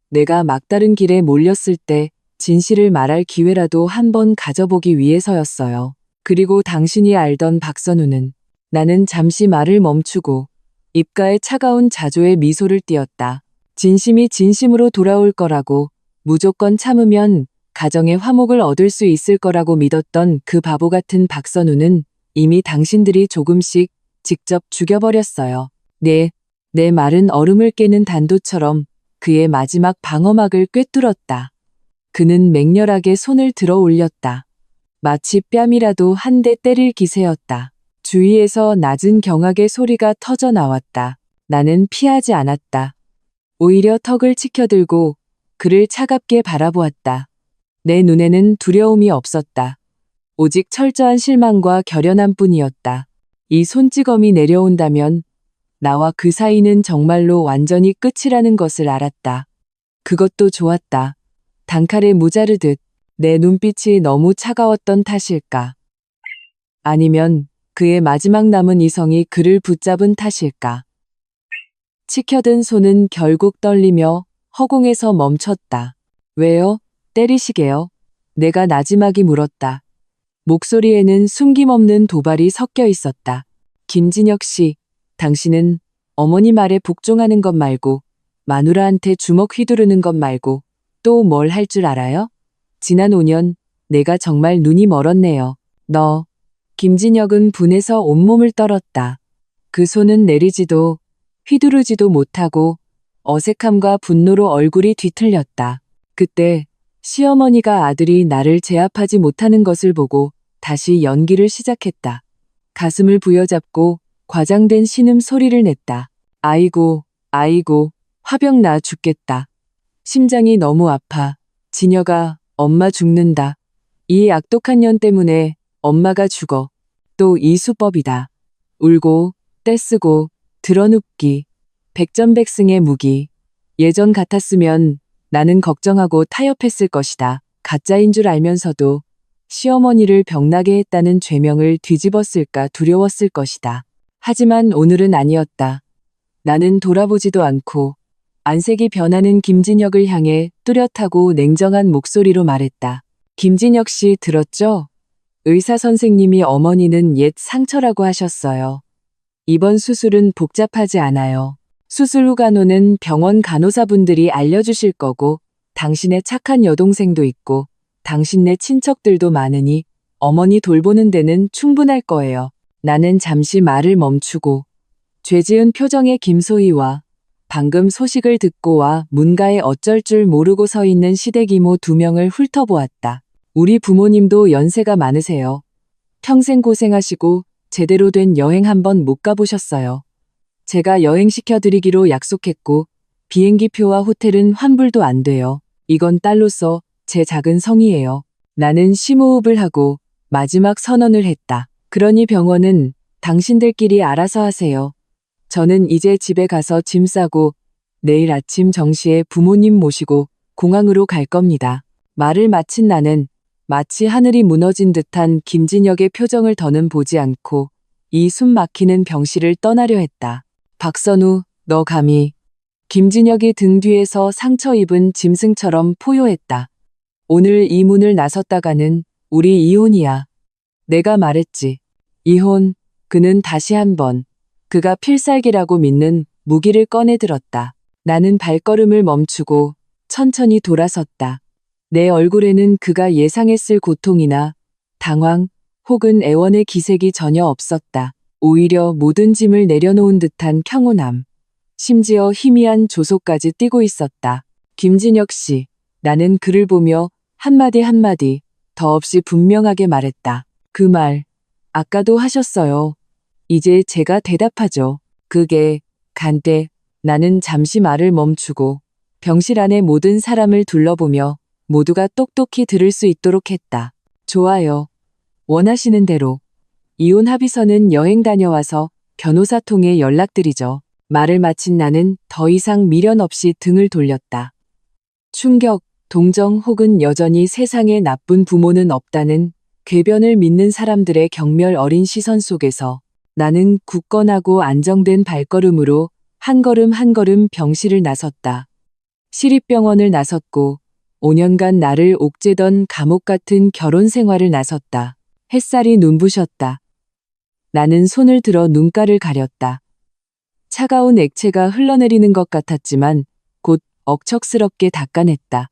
내가 막다른 길에 몰렸을 때 진실을 말할 기회라도 한번 가져보기 위해서였어요. 그리고 당신이 알던 박선우는 나는 잠시 말을 멈추고 입가에 차가운 자조의 미소를 띄었다. 진심이 진심으로 돌아올 거라고 무조건 참으면 가정의 화목을 얻을 수 있을 거라고 믿었던 그 바보 같은 박선우는 이미 당신들이 조금씩 직접 죽여버렸어요. 내 말은 얼음을 깨는 단도처럼 그의 마지막 방어막을 꿰뚫었다. 그는 맹렬하게 손을 들어 올렸다. 마치 뺨이라도 한 대 때릴 기세였다. 주위에서 낮은 경악의 소리가 터져 나왔다. 나는 피하지 않았다. 오히려 턱을 치켜들고 그를 차갑게 바라보았다. 내 눈에는 두려움이 없었다. 오직 철저한 실망과 결연함 뿐이었다. 이 손찌검이 내려온다면 나와 그 사이는 정말로 완전히 끝이라는 것을 알았다. 그것도 좋았다. 단칼에 무자르듯 내 눈빛이 너무 차가웠던 탓일까? 아니면 그의 마지막 남은 이성이 그를 붙잡은 탓일까? 치켜든 손은 결국 떨리며 허공에서 멈췄다. 왜요? 때리시게요? 내가 나지막이 물었다. 목소리에는 숨김없는 도발이 섞여 있었다. 김진혁 씨, 당신은 어머니 말에 복종하는 것 말고 마누라한테 주먹 휘두르는 것 말고 또 뭘 할 줄 알아요? 지난 5년 내가 정말 눈이 멀었네요. 김진혁은 분해서 온몸을 떨었다. 그 손은 내리지도 휘두르지도 못하고 어색함과 분노로 얼굴이 뒤틀렸다. 그때 시어머니가 아들이 나를 제압하지 못하는 것을 보고 다시 연기를 시작했다. 가슴을 부여잡고 과장된 신음 소리를 냈다. 아이고, 화병 나 죽겠다. 심장이 너무 아파. 진혁아, 엄마 죽는다. 이 악독한 년 때문에 엄마가 죽어. 또 이 수법이다. 울고, 떼쓰고, 드러눕기. 백전백승의 무기. 예전 같았으면 나는 걱정하고 타협했을 것이다. 가짜인 줄 알면서도 시어머니를 병나게 했다는 죄명을 뒤집었을까 두려웠을 것이다. 하지만 오늘은 아니었다. 나는 돌아보지도 않고 안색이 변하는 김진혁을 향해 뚜렷하고 냉정한 목소리로 말했다. 김진혁 씨 들었죠? 의사 선생님이 어머니는 옛 상처라고 하셨어요. 이번 수술은 복잡하지 않아요. 수술 후 간호는 병원 간호사분들이 알려주실 거고 당신의 착한 여동생도 있고 당신네 친척들도 많으니 어머니 돌보는 데는 충분할 거예요. 나는 잠시 말을 멈추고 죄 지은 표정의 김소희와 방금 소식을 듣고 와 문가에 어쩔 줄 모르고 서 있는 시댁 이모 2명을 훑어보았다. 우리 부모님도 연세가 많으세요. 평생 고생하시고 제대로 된 여행 한번 못 가보셨어요. 제가 여행시켜드리기로 약속했고 비행기표와 호텔은 환불도 안 돼요. 이건 딸로서 제 작은 성의예요. 나는 심호흡을 하고 마지막 선언을 했다. 그러니 병원은 당신들끼리 알아서 하세요. 저는 이제 집에 가서 짐 싸고 내일 아침 정시에 부모님 모시고 공항으로 갈 겁니다. 말을 마친 나는 마치 하늘이 무너진 듯한 김진혁의 표정을 더는 보지 않고 이 숨 막히는 병실을 떠나려 했다. 박선우, 너 감히. 김진혁이 등 뒤에서 상처 입은 짐승처럼 포효했다. 오늘 이 문을 나섰다가는 우리 이혼이야. 내가 말했지. 이혼. 그는 다시 한번 그가 필살기라고 믿는 무기를 꺼내 들었다. 나는 발걸음을 멈추고 천천히 돌아섰다. 내 얼굴에는 그가 예상했을 고통이나 당황 혹은 애원의 기색이 전혀 없었다. 오히려 모든 짐을 내려놓은 듯한 평온함. 심지어 희미한 조소까지 띠고 있었다. 김진혁 씨, 나는 그를 보며 한마디 한마디 더없이 분명하게 말했다. 그 말, 아까도 하셨어요. 이제 제가 대답하죠. 그게, 간대. 나는 잠시 말을 멈추고 병실 안의 모든 사람을 둘러보며 모두가 똑똑히 들을 수 있도록 했다. 좋아요. 원하시는 대로. 이혼 합의서는 여행 다녀와서 변호사 통해 연락드리죠. 말을 마친 나는 더 이상 미련 없이 등을 돌렸다. 충격, 동정 혹은 여전히 세상에 나쁜 부모는 없다는 궤변을 믿는 사람들의 경멸 어린 시선 속에서 나는 굳건하고 안정된 발걸음으로 한 걸음 한 걸음 병실을 나섰다. 시립병원을 나섰고 5년간 나를 옥죄던 감옥 같은 결혼 생활을 나섰다. 햇살이 눈부셨다. 나는 손을 들어 눈가를 가렸다. 차가운 액체가 흘러내리는 것 같았지만 곧 억척스럽게 닦아냈다.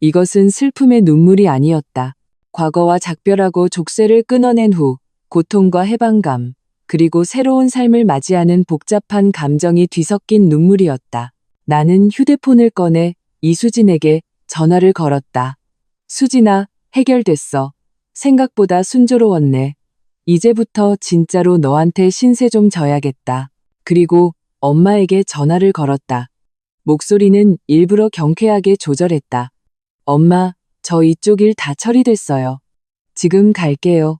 이것은 슬픔의 눈물이 아니었다. 과거와 작별하고 족쇄를 끊어낸 후 고통과 해방감, 그리고 새로운 삶을 맞이하는 복잡한 감정이 뒤섞인 눈물이었다. 나는 휴대폰을 꺼내 이수진에게 전화를 걸었다. 수진아, 해결됐어. 생각보다 순조로웠네. 이제부터 진짜로 너한테 신세 좀 져야겠다. 그리고 엄마에게 전화를 걸었다. 목소리는 일부러 경쾌하게 조절했다. 엄마, 저 이쪽 일 다 처리됐어요. 지금 갈게요.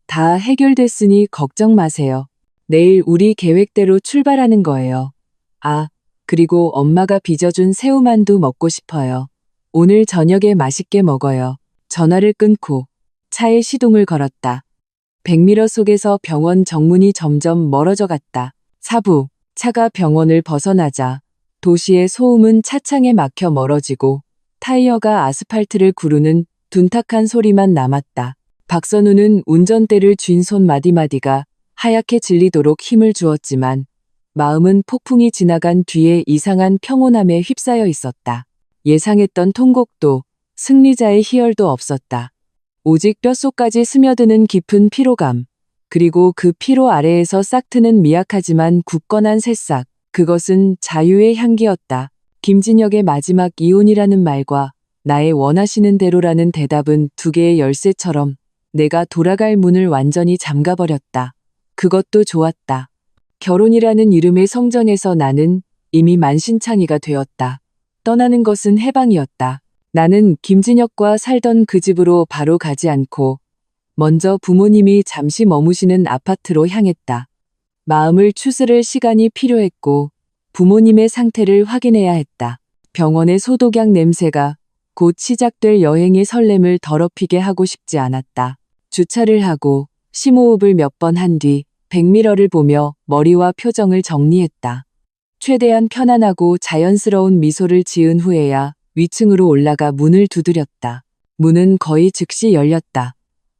다 해결됐으니 걱정 마세요. 내일 우리 계획대로 출발하는 거예요. 아, 그리고 엄마가 빚어준 새우만두 먹고 싶어요. 오늘 저녁에 맛있게 먹어요. 전화를 끊고 차에 시동을 걸었다. 백미러 속에서 병원 정문이 점점 멀어져 갔다. 사부, 차가 병원을 벗어나자 도시의 소음은 차창에 막혀 멀어지고 타이어가 아스팔트를 구르는 둔탁한 소리만 남았다. 박선우는 운전대를 쥔 손 마디마디가 하얗게 질리도록 힘을 주었지만 마음은 폭풍이 지나간 뒤에 이상한 평온함에 휩싸여 있었다. 예상했던 통곡도 승리자의 희열도 없었다. 오직 뼛속까지 스며드는 깊은 피로감, 그리고 그 피로 아래에서 싹트는 미약하지만 굳건한 새싹, 그것은 자유의 향기였다. 김진혁의 마지막 이혼이라는 말과 나의 원하시는 대로라는 대답은 두 개의 열쇠처럼 내가 돌아갈 문을 완전히 잠가버렸다. 그것도 좋았다. 결혼이라는 이름의 성전에서 나는 이미 만신창이가 되었다. 떠나는 것은 해방이었다. 나는 김진혁과 살던 그 집으로 바로 가지 않고 먼저 부모님이 잠시 머무시는 아파트로 향했다. 마음을 추스를 시간이 필요했고 부모님의 상태를 확인해야 했다. 병원의 소독약 냄새가 곧 시작될 여행의 설렘을 더럽히게 하고 싶지 않았다. 주차를 하고 심호흡을 몇 번 한 뒤 백미러를 보며 머리와 표정을 정리했다. 최대한 편안하고 자연스러운 미소를 지은 후에야 위층으로 올라가 문을 두드렸다. 문은 거의 즉시 열렸다.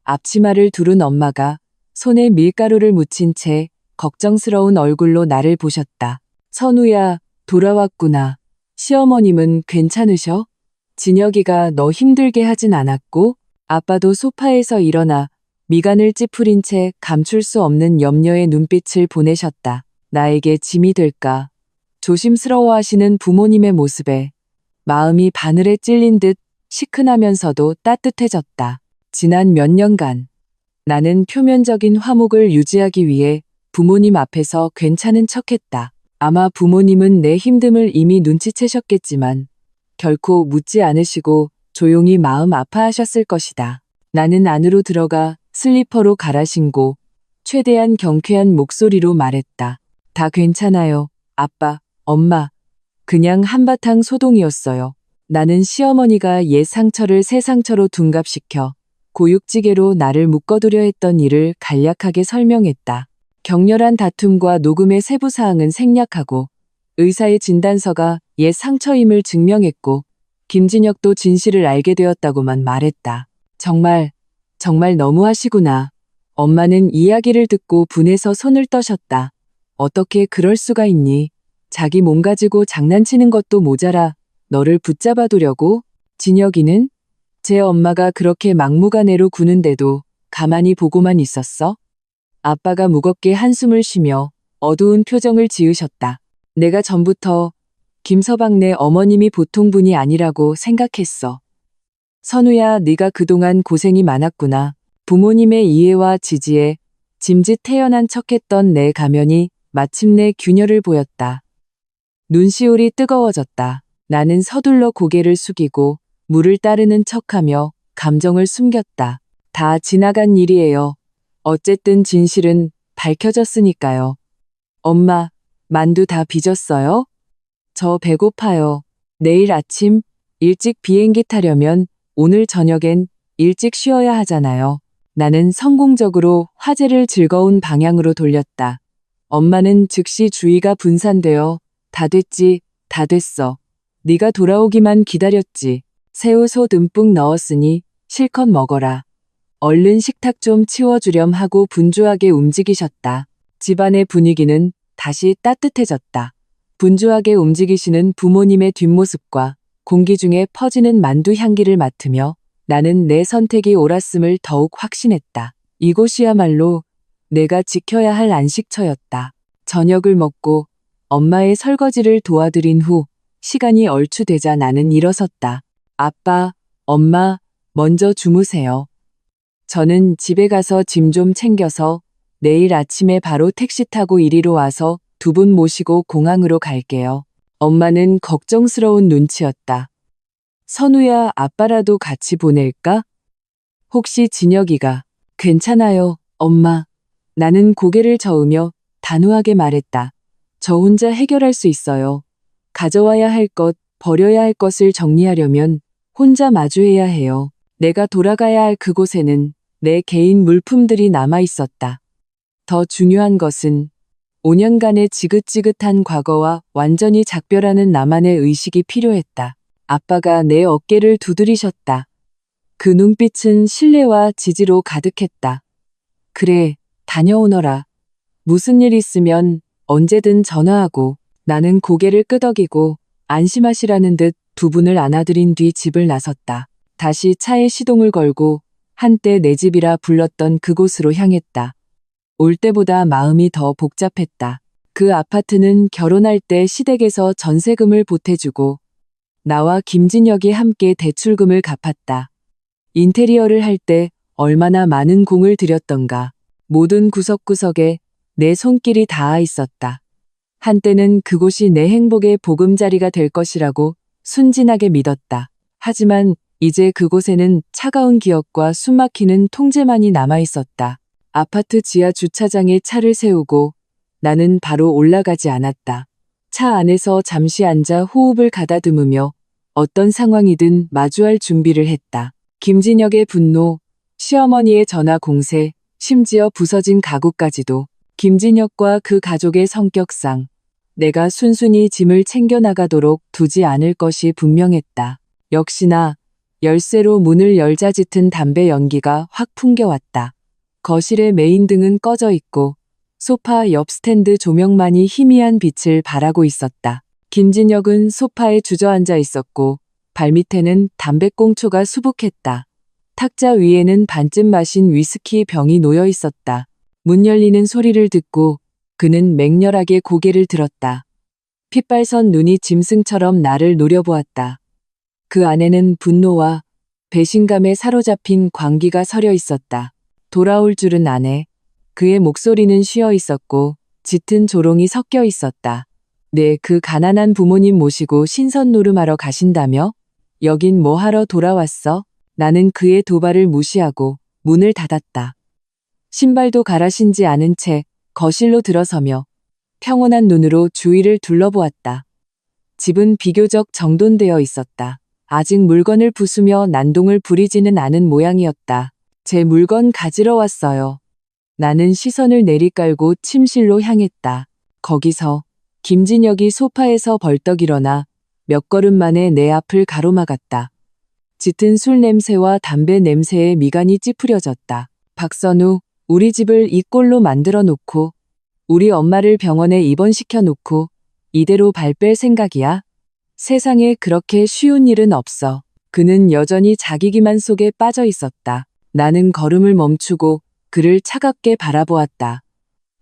앞치마를 두른 엄마가 손에 밀가루를 묻힌 채 걱정스러운 얼굴로 나를 보셨다. 선우야, 돌아왔구나. 시어머님은 괜찮으셔? 진혁이가 너 힘들게 하진 않았고? 아빠도 소파에서 일어나 미간을 찌푸린 채 감출 수 없는 염려의 눈빛을 보내셨다. 나에게 짐이 될까? 조심스러워하시는 부모님의 모습에 마음이 바늘에 찔린 듯 시큰하면서도 따뜻해졌다. 지난 몇 년간 나는 표면적인 화목을 유지하기 위해 부모님 앞에서 괜찮은 척했다. 아마 부모님은 내 힘듦을 이미 눈치채셨겠지만 결코 묻지 않으시고 조용히 마음 아파하셨을 것이다. 나는 안으로 들어가 슬리퍼로 갈아 신고 최대한 경쾌한 목소리로 말했다. 다 괜찮아요, 아빠, 엄마. 그냥 한바탕 소동이었어요. 나는 시어머니가 옛 상처를 새 상처로 둔갑시켜 고육지게로 나를 묶어두려 했던 일을 간략하게 설명했다. 격렬한 다툼과 녹음의 세부 사항은 생략하고 의사의 진단서가 옛 상처임을 증명했고 김진혁도 진실을 알게 되었다고만 말했다. 정말 너무하시구나. 엄마는 이야기를 듣고 분해서 손을 떠셨다. 어떻게 그럴 수가 있니? 자기 몸 가지고 장난치는 것도 모자라 너를 붙잡아 두려고? 진혁이는? 제 엄마가 그렇게 막무가내로 구는데도 가만히 보고만 있었어? 아빠가 무겁게 한숨을 쉬며 어두운 표정을 지으셨다. 내가 전부터 김서방네 어머님이 보통 분이 아니라고 생각했어. 선우야, 네가 그동안 고생이 많았구나. 부모님의 이해와 지지에 짐짓 태연한 척했던 내 가면이 마침내 균열을 보였다. 눈시울이 뜨거워졌다. 나는 서둘러 고개를 숙이고 물을 따르는 척하며 감정을 숨겼다. 다 지나간 일이에요. 어쨌든 진실은 밝혀졌으니까요. 엄마, 만두 다 빚었어요? 저 배고파요. 내일 아침 일찍 비행기 타려면 오늘 저녁엔 일찍 쉬어야 하잖아요. 나는 성공적으로 화제를 즐거운 방향으로 돌렸다. 엄마는 즉시 주의가 분산되어 다 됐지, 다 됐어. 네가 돌아오기만 기다렸지. 새우 듬뿍 넣었으니 실컷 먹어라. 얼른 식탁 좀 치워주렴 하고 분주하게 움직이셨다. 집안의 분위기는 다시 따뜻해졌다. 분주하게 움직이시는 부모님의 뒷모습과 공기 중에 퍼지는 만두 향기를 맡으며 나는 내 선택이 옳았음을 더욱 확신했다. 이곳이야말로 내가 지켜야 할 안식처였다. 저녁을 먹고 엄마의 설거지를 도와드린 후 시간이 얼추 되자 나는 일어섰다. 아빠, 엄마, 먼저 주무세요. 저는 집에 가서 짐 좀 챙겨서 내일 아침에 바로 택시 타고 이리로 와서 두 분 모시고 공항으로 갈게요. 엄마는 걱정스러운 눈치였다. 선우야, 아빠라도 같이 보낼까? 혹시 진혁이가? 괜찮아요, 엄마. 나는 고개를 저으며 단호하게 말했다. 저 혼자 해결할 수 있어요. 가져와야 할 것, 버려야 할 것을 정리하려면 혼자 마주해야 해요. 내가 돌아가야 할 그곳에는 내 개인 물품들이 남아 있었다. 더 중요한 것은 5년간의 지긋지긋한 과거와 완전히 작별하는 나만의 의식이 필요했다. 아빠가 내 어깨를 두드리셨다. 그 눈빛은 신뢰와 지지로 가득했다. 그래, 다녀오너라. 무슨 일 있으면 언제든 전화하고. 나는 고개를 끄덕이고 안심하시라는 듯 두 분을 안아들인 뒤 집을 나섰다. 다시 차에 시동을 걸고 한때 내 집이라 불렀던 그곳으로 향했다. 올 때보다 마음이 더 복잡했다. 그 아파트는 결혼할 때 시댁에서 전세금을 보태주고 나와 김진혁이 함께 대출금을 갚았다. 인테리어를 할 때 얼마나 많은 공을 들였던가. 모든 구석구석에 내 손길이 닿아 있었다. 한때는 그곳이 내 행복의 보금자리가 될 것이라고 순진하게 믿었다. 하지만 이제 그곳에는 차가운 기억과 숨막히는 통제만이 남아 있었다. 아파트 지하 주차장에 차를 세우고 나는 바로 올라가지 않았다. 차 안에서 잠시 앉아 호흡을 가다듬으며 어떤 상황이든 마주할 준비를 했다. 김진혁의 분노, 시어머니의 전화 공세, 심지어 부서진 가구까지도. 김진혁과 그 가족의 성격상 내가 순순히 짐을 챙겨나가도록 두지 않을 것이 분명했다. 역시나 열쇠로 문을 열자 짙은 담배 연기가 확 풍겨왔다. 거실의 메인 등은 꺼져 있고 소파 옆 스탠드 조명만이 희미한 빛을 발하고 있었다. 김진혁은 소파에 주저앉아 있었고 발밑에는 담배꽁초가 수북했다. 탁자 위에는 반쯤 마신 위스키 병이 놓여 있었다. 문 열리는 소리를 듣고 그는 맹렬하게 고개를 들었다. 핏발선 눈이 짐승처럼 나를 노려보았다. 그 안에는 분노와 배신감에 사로잡힌 광기가 서려 있었다. 돌아올 줄은 아네. 그의 목소리는 쉬어 있었고 짙은 조롱이 섞여 있었다. 네, 그 가난한 부모님 모시고 신선 노름하러 가신다며? 여긴 뭐 하러 돌아왔어? 나는 그의 도발을 무시하고 문을 닫았다. 신발도 갈아 신지 않은 채 거실로 들어서며 평온한 눈으로 주위를 둘러보았다. 집은 비교적 정돈되어 있었다. 아직 물건을 부수며 난동을 부리지는 않은 모양이었다. 제 물건 가지러 왔어요. 나는 시선을 내리깔고 침실로 향했다. 거기서 김진혁이 소파에서 벌떡 일어나 몇 걸음 만에 내 앞을 가로막았다. 짙은 술 냄새와 담배 냄새에 미간이 찌푸려졌다. 박선우, 우리 집을 이 꼴로 만들어 놓고 우리 엄마를 병원에 입원시켜 놓고 이대로 발 뺄 생각이야? 세상에 그렇게 쉬운 일은 없어. 그는 여전히 자기 기만 속에 빠져 있었다. 나는 걸음을 멈추고 그를 차갑게 바라보았다.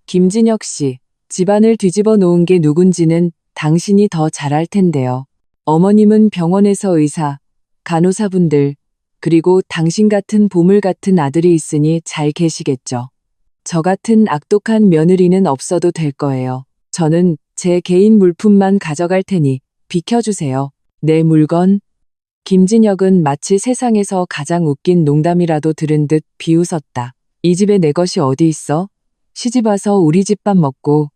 김진혁 씨, 집안을 뒤집어 놓은 게 누군지는 당신이 더 잘 알 텐데요. 어머님은 병원에서 의사, 간호사분들, 그리고 당신 같은 보물 같은 아들이 있으니 잘 계시겠죠. 저 같은 악독한 며느리는 없어도 될 거예요. 저는 제 개인 물품만 가져갈 테니 비켜주세요. 내 물건? 김진혁은 마치 세상에서 가장 웃긴 농담이라도 들은 듯 비웃었다. 이 집에 내 것이 어디 있어? 시집 와서 우리 집 밥 먹고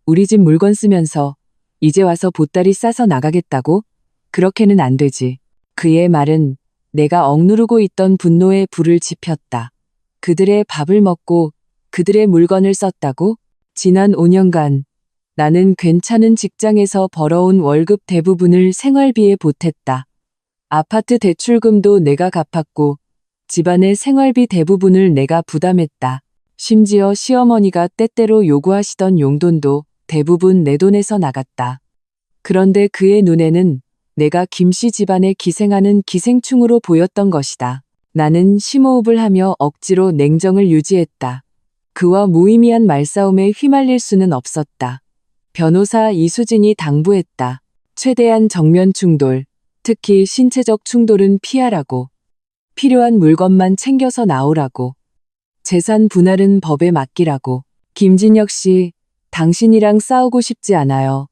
우리 집 물건 쓰면서 이제 와서 보따리 싸서 나가겠다고? 그렇게는 안 되지. 그의 말은 내가 억누르고 있던 분노의 불을 지폈다. 그들의 밥을 먹고 그들의 물건을 썼다고? 지난 5년간 나는 괜찮은 직장에서 벌어온 월급 대부분을 생활비에 보탰다. 아파트 대출금도 내가 갚았고 집안의 생활비 대부분을 내가 부담했다. 심지어 시어머니가 때때로 요구하시던 용돈도 대부분 내 돈에서 나갔다. 그런데 그의 눈에는 내가 김씨 집안에 기생하는 기생충으로 보였던 것이다. 나는 심호흡을 하며 억지로 냉정을 유지했다. 그와 무의미한 말싸움에 휘말릴 수는 없었다. 변호사 이수진이 당부했다. 최대한 정면 충돌, 특히 신체적 충돌은 피하라고. 필요한 물건만 챙겨서 나오라고. 재산 분할은 법에 맡기라고. 김진혁 씨, 당신이랑 싸우고 싶지 않아요.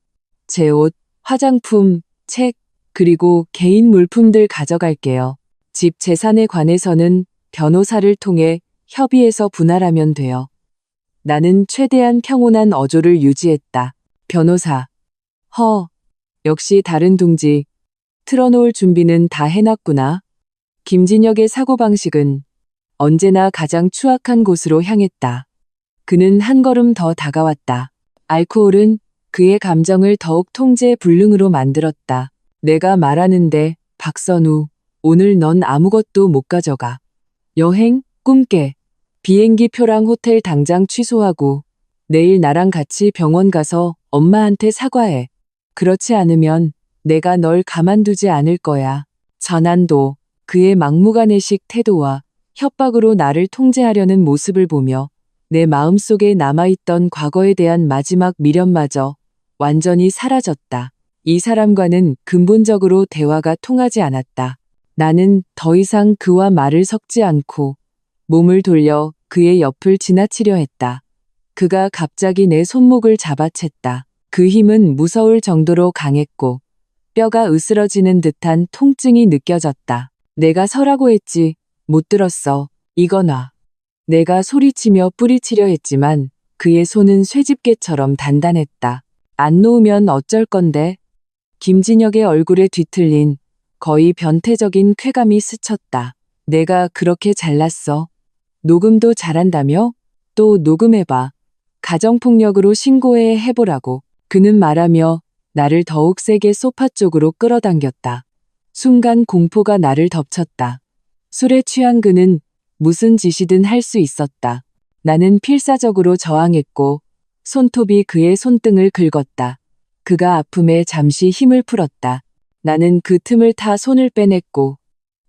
제 옷, 화장품, 책, 그리고 개인 물품들 가져갈게요. 집 재산에 관해서는 변호사를 통해 협의해서 분할하면 돼요. 나는 최대한 평온한 어조를 유지했다. 변호사. 역시 다른 둥지. 틀어놓을 준비는 다 해놨구나. 김진혁의 사고방식은 언제나 가장 추악한 곳으로 향했다. 그는 한 걸음 더 다가왔다. 알코올은 그의 감정을 더욱 통제 불능으로 만들었다. 내가 말하는데, 박선우, 오늘 넌 아무것도 못 가져가. 여행, 꿈깨. 비행기 표랑 호텔 당장 취소하고 내일 나랑 같이 병원 가서 엄마한테 사과해. 그렇지 않으면 내가 널 가만두지 않을 거야. 전한도 그의 막무가내식 태도와 협박으로 나를 통제하려는 모습을 보며 내 마음속에 남아있던 과거에 대한 마지막 미련마저 완전히 사라졌다. 이 사람과는 근본적으로 대화가 통하지 않았다. 나는 더 이상 그와 말을 섞지 않고 몸을 돌려 그의 옆을 지나치려 했다. 그가 갑자기 내 손목을 잡아챘다. 그 힘은 무서울 정도로 강했고 뼈가 으스러지는 듯한 통증이 느껴졌다. 내가 서라고 했지. 못 들었어. 이거 놔. 내가 소리치며 뿌리치려 했지만 그의 손은 쇠집게처럼 단단했다. 안 놓으면 어쩔 건데? 김진혁의 얼굴에 뒤틀린 거의 변태적인 쾌감이 스쳤다. 내가 그렇게 잘났어. 녹음도 잘한다며? 또 녹음해봐. 가정폭력으로 해보라고. 그는 말하며 나를 더욱 세게 소파 쪽으로 끌어당겼다. 순간 공포가 나를 덮쳤다. 술에 취한 그는 무슨 짓이든 할 수 있었다. 나는 필사적으로 저항했고 손톱이 그의 손등을 긁었다. 그가 아픔에 잠시 힘을 풀었다. 나는 그 틈을 타 손을 빼냈고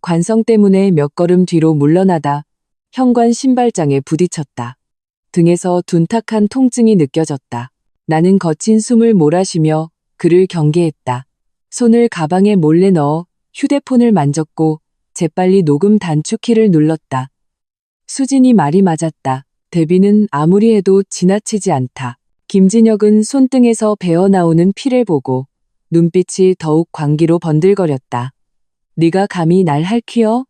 관성 때문에 몇 걸음 뒤로 물러나다 현관 신발장에 부딪혔다. 등에서 둔탁한 통증이 느껴졌다. 나는 거친 숨을 몰아쉬며 그를 경계했다. 손을 가방에 몰래 넣어 휴대폰을 만졌고 재빨리 녹음 단축키를 눌렀다. 수진이 말이 맞았다. 데뷔는 아무리 해도 지나치지 않다. 김진혁은 손등에서 배어나오는 피를 보고 눈빛이 더욱 광기로 번들거렸다. 네가 감히 날 할퀴어?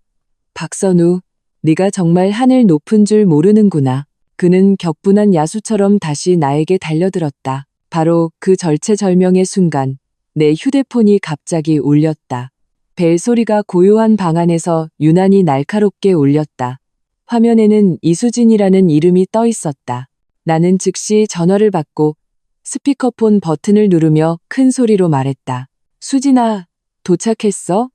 박선우, 네가 정말 하늘 높은 줄 모르는구나. 그는 격분한 야수처럼 다시 나에게 달려들었다. 바로 그 절체절명의 순간 내 휴대폰이 갑자기 울렸다. 벨소리가 고요한 방 안에서 유난히 날카롭게 울렸다. 화면에는 이수진이라는 이름이 떠 있었다. 나는 즉시 전화를 받고 스피커폰 버튼을 누르며 큰 소리로 말했다. 수진아, 도착했어?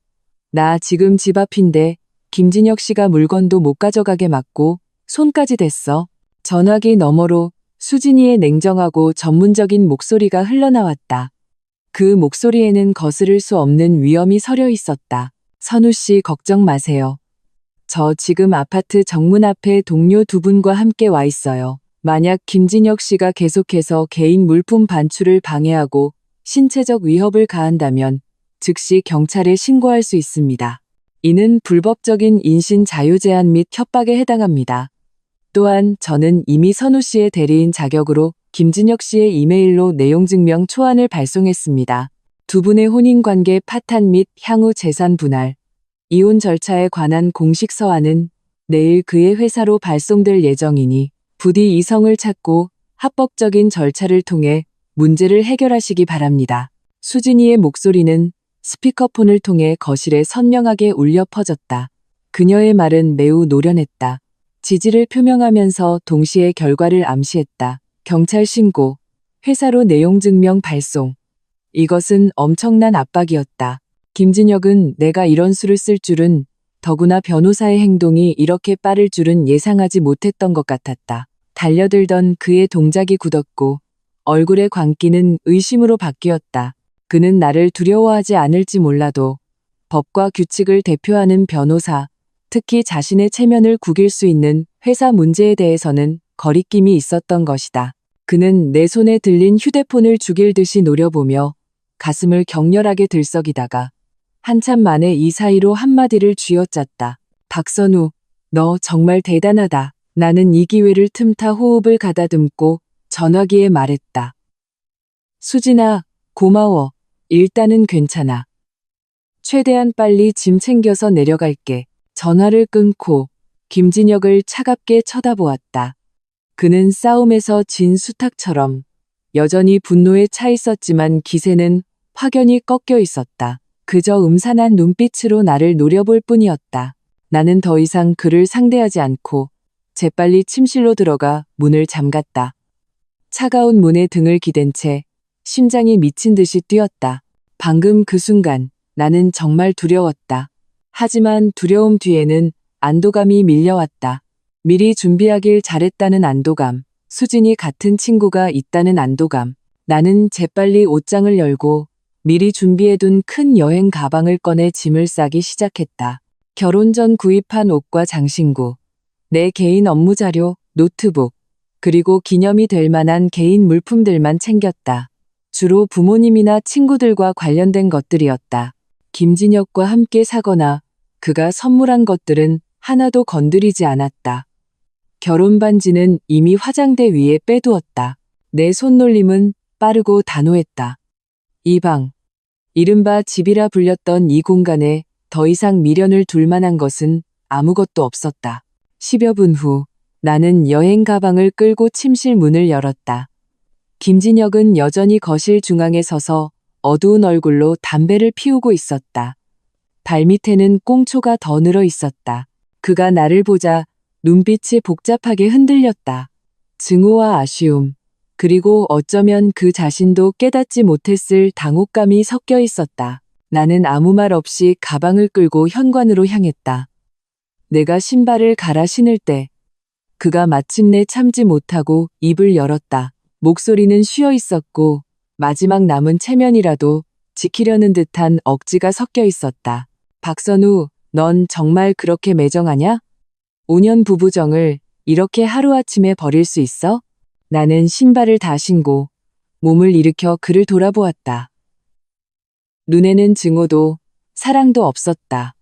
나 지금 집 앞인데 김진혁 씨가 물건도 못 가져가게 막고 손까지 댔어. 전화기 너머로 수진이의 냉정하고 전문적인 목소리가 흘러나왔다. 그 목소리에는 거스를 수 없는 위엄이 서려 있었다. 선우 씨 걱정 마세요. 저 지금 아파트 정문 앞에 동료 두 분과 함께 와 있어요. 만약 김진혁 씨가 계속해서 개인 물품 반출을 방해하고 신체적 위협을 가한다면 즉시 경찰에 신고할 수 있습니다. 이는 불법적인 인신 자유 제한 및 협박에 해당합니다. 또한 저는 이미 선우 씨의 대리인 자격으로 김진혁 씨의 이메일로 내용 증명 초안을 발송했습니다. 두 분의 혼인관계 파탄 및 향후 재산 분할, 이혼 절차에 관한 공식 서한은 내일 그의 회사로 발송될 예정이니 부디 이성을 찾고 합법적인 절차를 통해 문제를 해결하시기 바랍니다. 수진이의 목소리는 스피커폰을 통해 거실에 선명하게 울려 퍼졌다. 그녀의 말은 매우 노련했다. 지지를 표명하면서 동시에 결과를 암시했다. 경찰 신고, 회사로 내용 증명 발송. 이것은 엄청난 압박이었다. 김진혁은 내가 이런 수를 쓸 줄은, 더구나 변호사의 행동이 이렇게 빠를 줄은 예상하지 못했던 것 같았다. 달려들던 그의 동작이 굳었고 얼굴의 광기는 의심으로 바뀌었다. 그는 나를 두려워하지 않을지 몰라도 법과 규칙을 대표하는 변호사, 특히 자신의 체면을 구길 수 있는 회사 문제에 대해서는 거리낌이 있었던 것이다. 그는 내 손에 들린 휴대폰을 죽일 듯이 노려보며 가슴을 격렬하게 들썩이다가 한참 만에 이 사이로 한마디를 쥐어짰다. 박선우, 너 정말 대단하다. 나는 이 기회를 틈타 호흡을 가다듬고 전화기에 말했다. 수진아, 고마워. 일단은 괜찮아. 최대한 빨리 짐 챙겨서 내려갈게. 전화를 끊고 김진혁을 차갑게 쳐다보았다. 그는 싸움에서 진 수탉처럼 여전히 분노에 차 있었지만 기세는 확연히 꺾여 있었다. 그저 음산한 눈빛으로 나를 노려볼 뿐이었다. 나는 더 이상 그를 상대하지 않고 재빨리 침실로 들어가 문을 잠갔다. 차가운 문에 등을 기댄 채 심장이 미친 듯이 뛰었다. 방금 그 순간 나는 정말 두려웠다. 하지만 두려움 뒤에는 안도감이 밀려왔다. 미리 준비하길 잘했다는 안도감, 수진이 같은 친구가 있다는 안도감. 나는 재빨리 옷장을 열고 미리 준비해둔 큰 여행 가방을 꺼내 짐을 싸기 시작했다. 결혼 전 구입한 옷과 장신구, 내 개인 업무 자료, 노트북, 그리고 기념이 될 만한 개인 물품들만 챙겼다. 주로 부모님이나 친구들과 관련된 것들이었다. 김진혁과 함께 사거나 그가 선물한 것들은 하나도 건드리지 않았다. 결혼 반지는 이미 화장대 위에 빼두었다. 내 손놀림은 빠르고 단호했다. 이 방, 이른바 집이라 불렸던 이 공간에 더 이상 미련을 둘 만한 것은 아무것도 없었다. 10여 분 후 나는 여행 가방을 끌고 침실 문을 열었다. 김진혁은 여전히 거실 중앙에 서서 어두운 얼굴로 담배를 피우고 있었다. 발밑에는 꽁초가 더 늘어 있었다. 그가 나를 보자 눈빛이 복잡하게 흔들렸다. 증오와 아쉬움, 그리고 어쩌면 그 자신도 깨닫지 못했을 당혹감이 섞여 있었다. 나는 아무 말 없이 가방을 끌고 현관으로 향했다. 내가 신발을 갈아 신을 때 그가 마침내 참지 못하고 입을 열었다. 목소리는 쉬어 있었고 마지막 남은 체면이라도 지키려는 듯한 억지가 섞여 있었다. 박선우, 넌 정말 그렇게 매정하냐? 5년 부부정을 이렇게 하루아침에 버릴 수 있어? 나는 신발을 다 신고 몸을 일으켜 그를 돌아보았다. 눈에는 증오도 사랑도 없었다.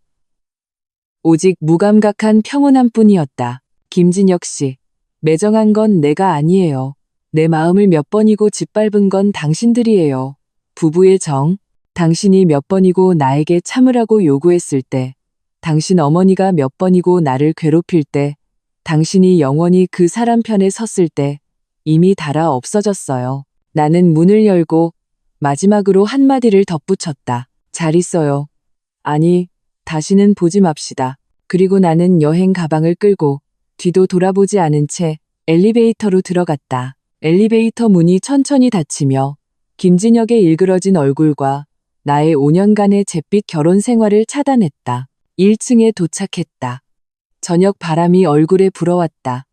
오직 무감각한 평온함뿐이었다. 김진혁 씨, 매정한 건 내가 아니에요. 내 마음을 몇 번이고 짓밟은 건 당신들이에요. 부부의 정, 당신이 몇 번이고 나에게 참으라고 요구했을 때, 당신 어머니가 몇 번이고 나를 괴롭힐 때, 당신이 영원히 그 사람 편에 섰을 때 이미 달아 없어졌어요. 나는 문을 열고 마지막으로 한마디를 덧붙였다. 잘 있어요. 아니, 다시는 보지 맙시다. 그리고 나는 여행 가방을 끌고 뒤도 돌아보지 않은 채 엘리베이터로 들어갔다. 엘리베이터 문이 천천히 닫히며 김진혁의 일그러진 얼굴과 나의 5년간의 잿빛 결혼 생활을 차단했다. 1층에 도착했다. 저녁 바람이 얼굴에 불어왔다.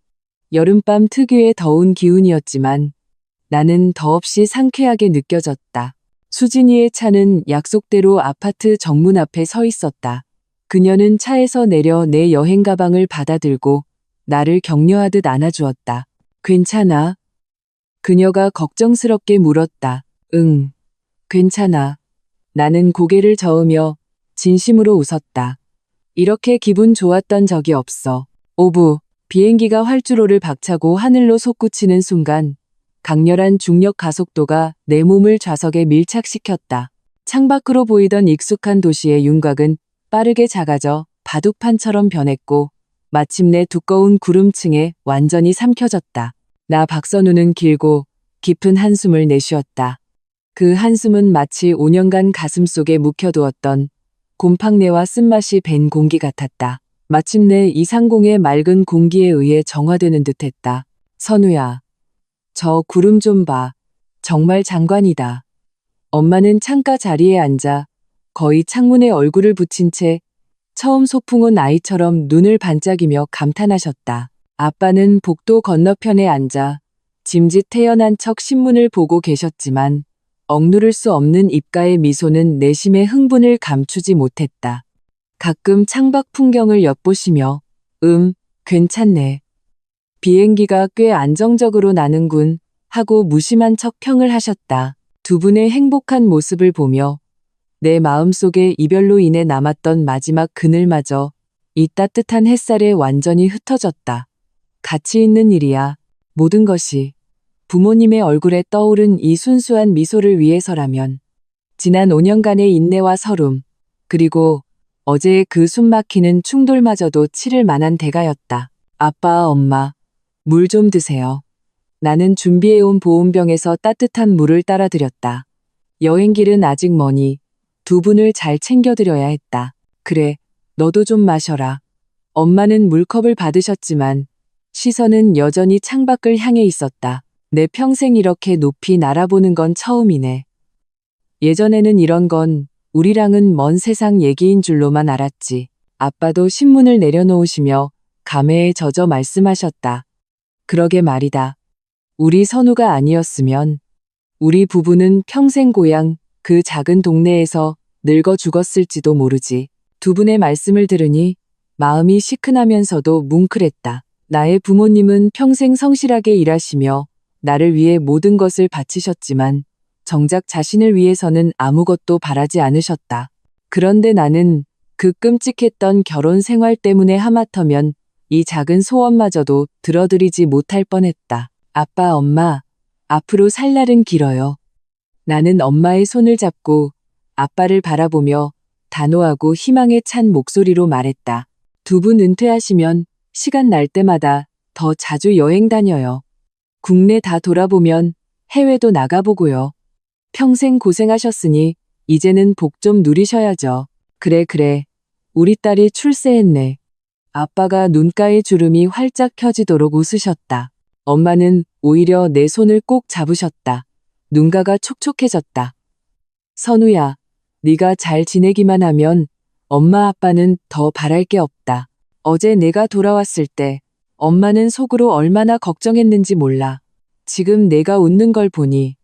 여름밤 특유의 더운 기운이었지만 나는 더없이 상쾌하게 느껴졌다. 수진이의 차는 약속대로 아파트 정문 앞에 서 있었다. 그녀는 차에서 내려 내 여행 가방을 받아들고 나를 격려하듯 안아주었다. 괜찮아? 그녀가 걱정스럽게 물었다. 응, 괜찮아. 나는 고개를 저으며 진심으로 웃었다. 이렇게 기분 좋았던 적이 없어. 오부, 비행기가 활주로를 박차고 하늘로 솟구치는 순간 강렬한 중력 가속도가 내 몸을 좌석에 밀착시켰다. 창밖으로 보이던 익숙한 도시의 윤곽은 빠르게 작아져 바둑판처럼 변했고 마침내 두꺼운 구름층에 완전히 삼켜졌다. 나 박선우는 길고 깊은 한숨을 내쉬었다. 그 한숨은 마치 5년간 가슴속에 묵혀두었던 곰팡내와 쓴맛이 밴 공기 같았다. 마침내 이 상공의 맑은 공기에 의해 정화되는 듯했다. 선우야, 저 구름 좀 봐. 정말 장관이다. 엄마는 창가 자리에 앉아 거의 창문에 얼굴을 붙인 채 처음 소풍 온 아이처럼 눈을 반짝이며 감탄하셨다. 아빠는 복도 건너편에 앉아 짐짓 태연한 척 신문을 보고 계셨지만 억누를 수 없는 입가의 미소는 내심의 흥분을 감추지 못했다. 가끔 창밖 풍경을 엿보시며 괜찮네. 비행기가 꽤 안정적으로 나는군 하고 무심한 척 평을 하셨다. 두 분의 행복한 모습을 보며 내 마음속에 이별로 인해 남았던 마지막 그늘마저 이 따뜻한 햇살에 완전히 흩어졌다. 가치 있는 일이야. 모든 것이 부모님의 얼굴에 떠오른 이 순수한 미소를 위해서라면 지난 5년간의 인내와 서름 그리고 어제의 그 숨막히는 충돌마저도 치를 만한 대가였다. 아빠, 엄마, 물 좀 드세요. 나는 준비해온 보온병에서 따뜻한 물을 따라드렸다. 여행길은 아직 머니 두 분을 잘 챙겨드려야 했다. 그래, 너도 좀 마셔라. 엄마는 물컵을 받으셨지만 시선은 여전히 창밖을 향해 있었다. 내 평생 이렇게 높이 날아보는 건 처음이네. 예전에는 이런 건 우리랑은 먼 세상 얘기인 줄로만 알았지. 아빠도 신문을 내려놓으시며 감회에 젖어 말씀하셨다. 그러게 말이다. 우리 선우가 아니었으면 우리 부부는 평생 고향 그 작은 동네에서 늙어 죽었을지도 모르지. 두 분의 말씀을 들으니 마음이 시큰하면서도 뭉클했다. 나의 부모님은 평생 성실하게 일하시며 나를 위해 모든 것을 바치셨지만 정작 자신을 위해서는 아무것도 바라지 않으셨다. 그런데 나는 그 끔찍했던 결혼 생활 때문에 하마터면 이 작은 소원마저도 들어드리지 못할 뻔했다. 아빠, 엄마, 앞으로 살 날은 길어요. 나는 엄마의 손을 잡고 아빠를 바라보며 단호하고 희망에 찬 목소리로 말했다. 두 분 은퇴하시면 시간 날 때마다 더 자주 여행 다녀요. 국내 다 돌아보면 해외도 나가보고요. 평생 고생하셨으니 이제는 복 좀 누리셔야죠. 그래. 우리 딸이 출세했네. 아빠가 눈가의 주름이 활짝 켜지도록 웃으셨다. 엄마는 오히려 내 손을 꼭 잡으셨다. 눈가가 촉촉해졌다. 선우야, 네가 잘 지내기만 하면 엄마 아빠는 더 바랄 게 없다. 어제 내가 돌아왔을 때 엄마는 속으로 얼마나 걱정했는지 몰라. 지금 내가 웃는 걸 보니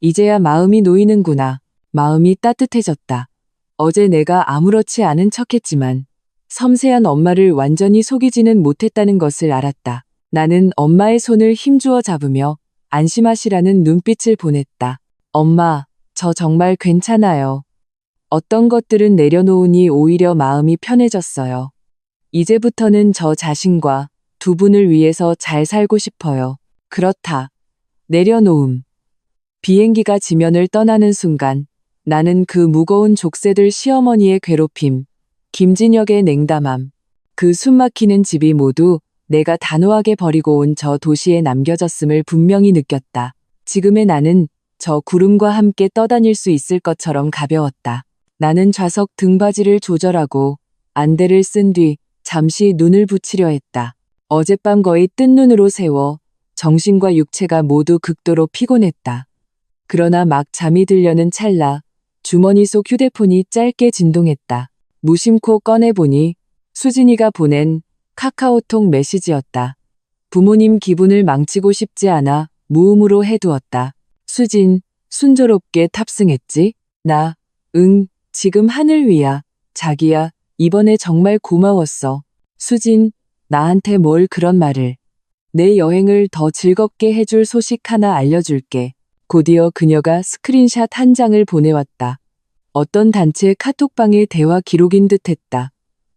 이제야 마음이 놓이는구나. 마음이 따뜻해졌다. 어제 내가 아무렇지 않은 척했지만 섬세한 엄마를 완전히 속이지는 못했다는 것을 알았다. 나는 엄마의 손을 힘주어 잡으며 안심하시라는 눈빛을 보냈다. 엄마, 저 정말 괜찮아요. 어떤 것들은 내려놓으니 오히려 마음이 편해졌어요. 이제부터는 저 자신과 두 분을 위해서 잘 살고 싶어요. 그렇다. 내려놓음. 비행기가 지면을 떠나는 순간 나는 그 무거운 족쇄들 시어머니의 괴롭힘, 김진혁의 냉담함, 그 숨막히는 집이 모두 내가 단호하게 버리고 온 저 도시에 남겨졌음을 분명히 느꼈다. 지금의 나는 저 구름과 함께 떠다닐 수 있을 것처럼 가벼웠다. 나는 좌석 등받이를 조절하고 안대를 쓴 뒤 잠시 눈을 붙이려 했다. 어젯밤 거의 뜬 눈으로 세워 정신과 육체가 모두 극도로 피곤했다. 그러나 막 잠이 들려는 찰나 주머니 속 휴대폰이 짧게 진동했다. 무심코 꺼내보니 수진이가 보낸 카카오톡 메시지였다. 부모님 기분을 망치고 싶지 않아 무음으로 해두었다. 수진, 순조롭게 탑승했지? 나, 응, 지금 하늘 위야. 자기야, 이번에 정말 고마웠어. 수진, 나한테 뭘 그런 말을. 내 여행을 더 즐겁게 해줄 소식 하나 알려줄게. 곧이어 그녀가 스크린샷 한 장을 보내왔다. 어떤 단체 카톡방의 대화 기록인 듯했다.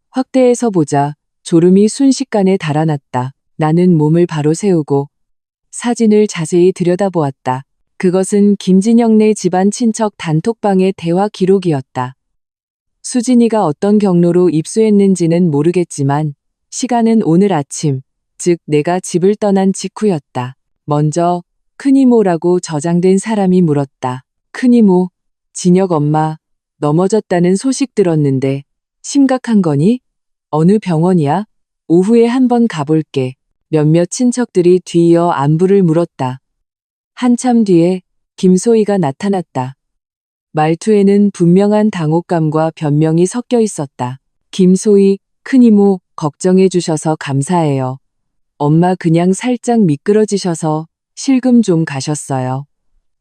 확대해서 보자 졸음이 순식간에 달아났다. 나는 몸을 바로 세우고 사진을 자세히 들여다보았다. 그것은 김진영네 집안 친척 단톡방의 대화 기록이었다. 수진이가 어떤 경로로 입수했는지는 모르겠지만 시간은 오늘 아침, 즉 내가 집을 떠난 직후였다. 먼저 큰이모라고 저장된 사람이 물었다. 큰이모, 진혁 엄마 넘어졌다는 소식 들었는데 심각한 거니? 어느 병원이야? 오후에 한번 가볼게. 몇몇 친척들이 뒤이어 안부를 물었다. 한참 뒤에 김소희가 나타났다. 말투에는 분명한 당혹감과 변명이 섞여 있었다. 김소희, 큰이모, 걱정해 주셔서 감사해요. 엄마 그냥 살짝 미끄러지셔서 실금 좀 가셨어요.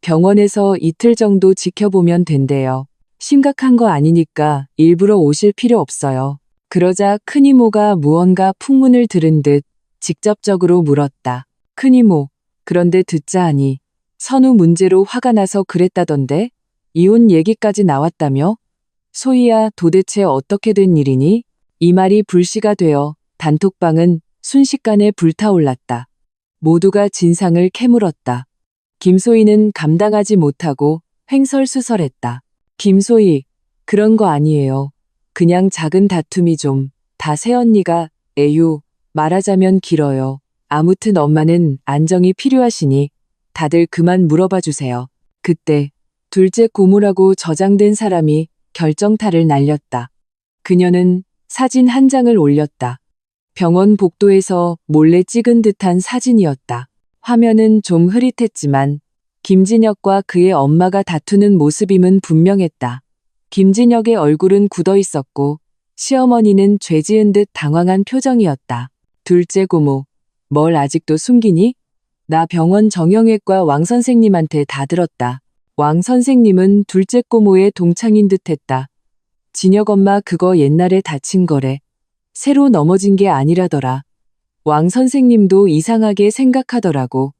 병원에서 이틀 정도 지켜보면 된대요. 심각한 거 아니니까 일부러 오실 필요 없어요. 그러자 큰이모가 무언가 풍문을 들은 듯 직접적으로 물었다. 큰이모, 그런데 듣자 하니 선우 문제로 화가 나서 그랬다던데? 이혼 얘기까지 나왔다며? 소희야, 도대체 어떻게 된 일이니? 이 말이 불씨가 되어 단톡방은 순식간에 불타올랐다. 모두가 진상을 캐물었다. 김소희는 감당하지 못하고 횡설수설했다. 김소희, 그런 거 아니에요. 그냥 작은 다툼이 좀, 다 새언니가, 에휴, 말하자면 길어요. 아무튼 엄마는 안정이 필요하시니 다들 그만 물어봐 주세요. 그때 둘째 고모라고 저장된 사람이 결정타를 날렸다. 그녀는 사진 한 장을 올렸다. 병원 복도에서 몰래 찍은 듯한 사진이었다. 화면은 좀 흐릿했지만 김진혁과 그의 엄마가 다투는 모습임은 분명했다. 김진혁의 얼굴은 굳어 있었고 시어머니는 죄 지은 듯 당황한 표정이었다. 둘째 고모, 뭘 아직도 숨기니? 나 병원 정형외과 왕 선생님한테 다 들었다. 왕 선생님은 둘째 고모의 동창인 듯했다. 진혁 엄마 그거 옛날에 다친 거래. 새로 넘어진 게 아니라더라. 왕 선생님도 이상하게 생각하더라고.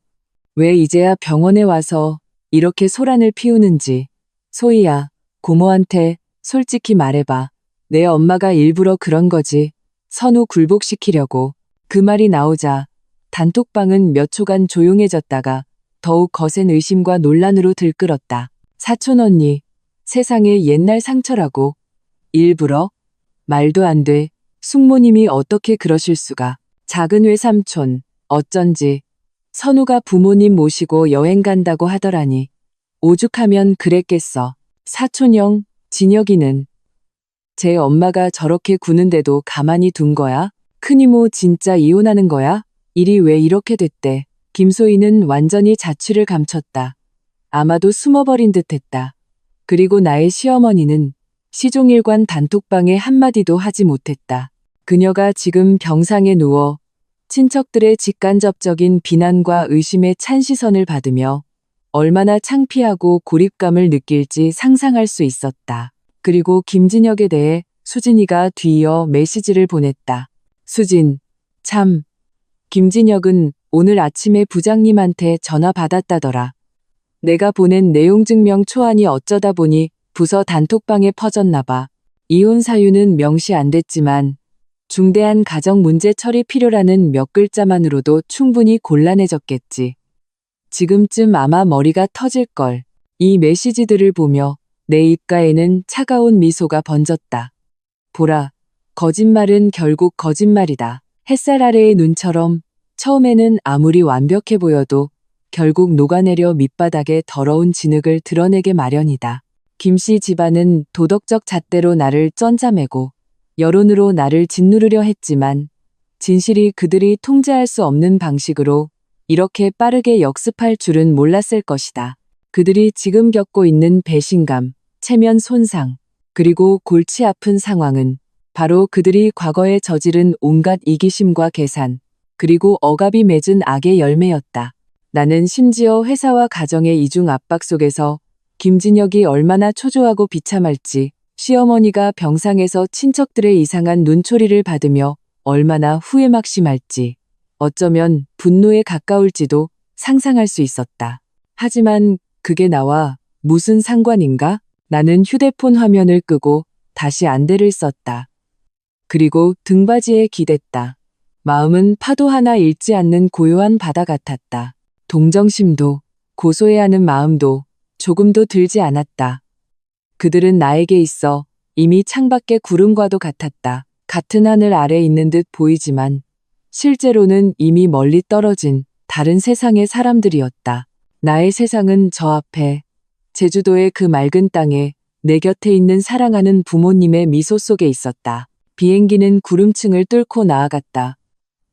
왜 이제야 병원에 와서 이렇게 소란을 피우는지. 소희야, 고모한테 솔직히 말해봐. 내 엄마가 일부러 그런 거지. 선우 굴복시키려고. 그 말이 나오자 단톡방은 몇 초간 조용해졌다가 더욱 거센 의심과 논란으로 들끓었다. 사촌 언니, 세상에 옛날 상처라고. 일부러? 말도 안 돼. 숙모님이 어떻게 그러실 수가. 작은 외삼촌, 어쩐지. 선우가 부모님 모시고 여행 간다고 하더라니. 오죽하면 그랬겠어. 사촌형, 진혁이는. 제 엄마가 저렇게 구는데도 가만히 둔 거야? 큰이모 진짜 이혼하는 거야? 일이 왜 이렇게 됐대? 김소희는 완전히 자취를 감췄다. 아마도 숨어버린 듯했다. 그리고 나의 시어머니는 시종일관 단톡방에 한마디도 하지 못했다. 그녀가 지금 병상에 누워 친척들의 직간접적인 비난과 의심의 찬 시선을 받으며 얼마나 창피하고 고립감을 느낄지 상상할 수 있었다. 그리고 김진혁에 대해 수진이가 뒤이어 메시지를 보냈다. 수진, 참. 김진혁은 오늘 아침에 부장님한테 전화 받았다더라. 내가 보낸 내용 증명 초안이 어쩌다 보니 부서 단톡방에 퍼졌나 봐. 이혼 사유는 명시 안 됐지만 중대한 가정 문제 처리 필요라는 몇 글자만으로도 충분히 곤란해졌겠지. 지금쯤 아마 머리가 터질걸. 이 메시지들을 보며 내 입가에는 차가운 미소가 번졌다. 보라, 거짓말은 결국 거짓말이다. 햇살 아래의 눈처럼 처음에는 아무리 완벽해 보여도 결국 녹아내려 밑바닥에 더러운 진흙을 드러내게 마련이다. 김씨 집안은 도덕적 잣대로 나를 쩐자매고 여론으로 나를 짓누르려 했지만 진실이 그들이 통제할 수 없는 방식으로 이렇게 빠르게 역습할 줄은 몰랐을 것이다. 그들이 지금 겪고 있는 배신감, 체면 손상, 그리고 골치 아픈 상황은 바로 그들이 과거에 저지른 온갖 이기심과 계산, 그리고 억압이 맺은 악의 열매였다. 나는 심지어 회사와 가정의 이중 압박 속에서 김진혁이 얼마나 초조하고 비참할지, 시어머니가 병상에서 친척들의 이상한 눈초리를 받으며 얼마나 후회막심할지, 어쩌면 분노에 가까울지도 상상할 수 있었다. 하지만 그게 나와 무슨 상관인가? 나는 휴대폰 화면을 끄고 다시 안대를 썼다. 그리고 등받이에 기댔다. 마음은 파도 하나 잃지 않는 고요한 바다 같았다. 동정심도 고소해야 하는 마음도 조금도 들지 않았다. 그들은 나에게 있어 이미 창밖의 구름과도 같았다. 같은 하늘 아래 있는 듯 보이지만 실제로는 이미 멀리 떨어진 다른 세상의 사람들이었다. 나의 세상은 저 앞에 제주도의 그 맑은 땅에 내 곁에 있는 사랑하는 부모님의 미소 속에 있었다. 비행기는 구름층을 뚫고 나아갔다.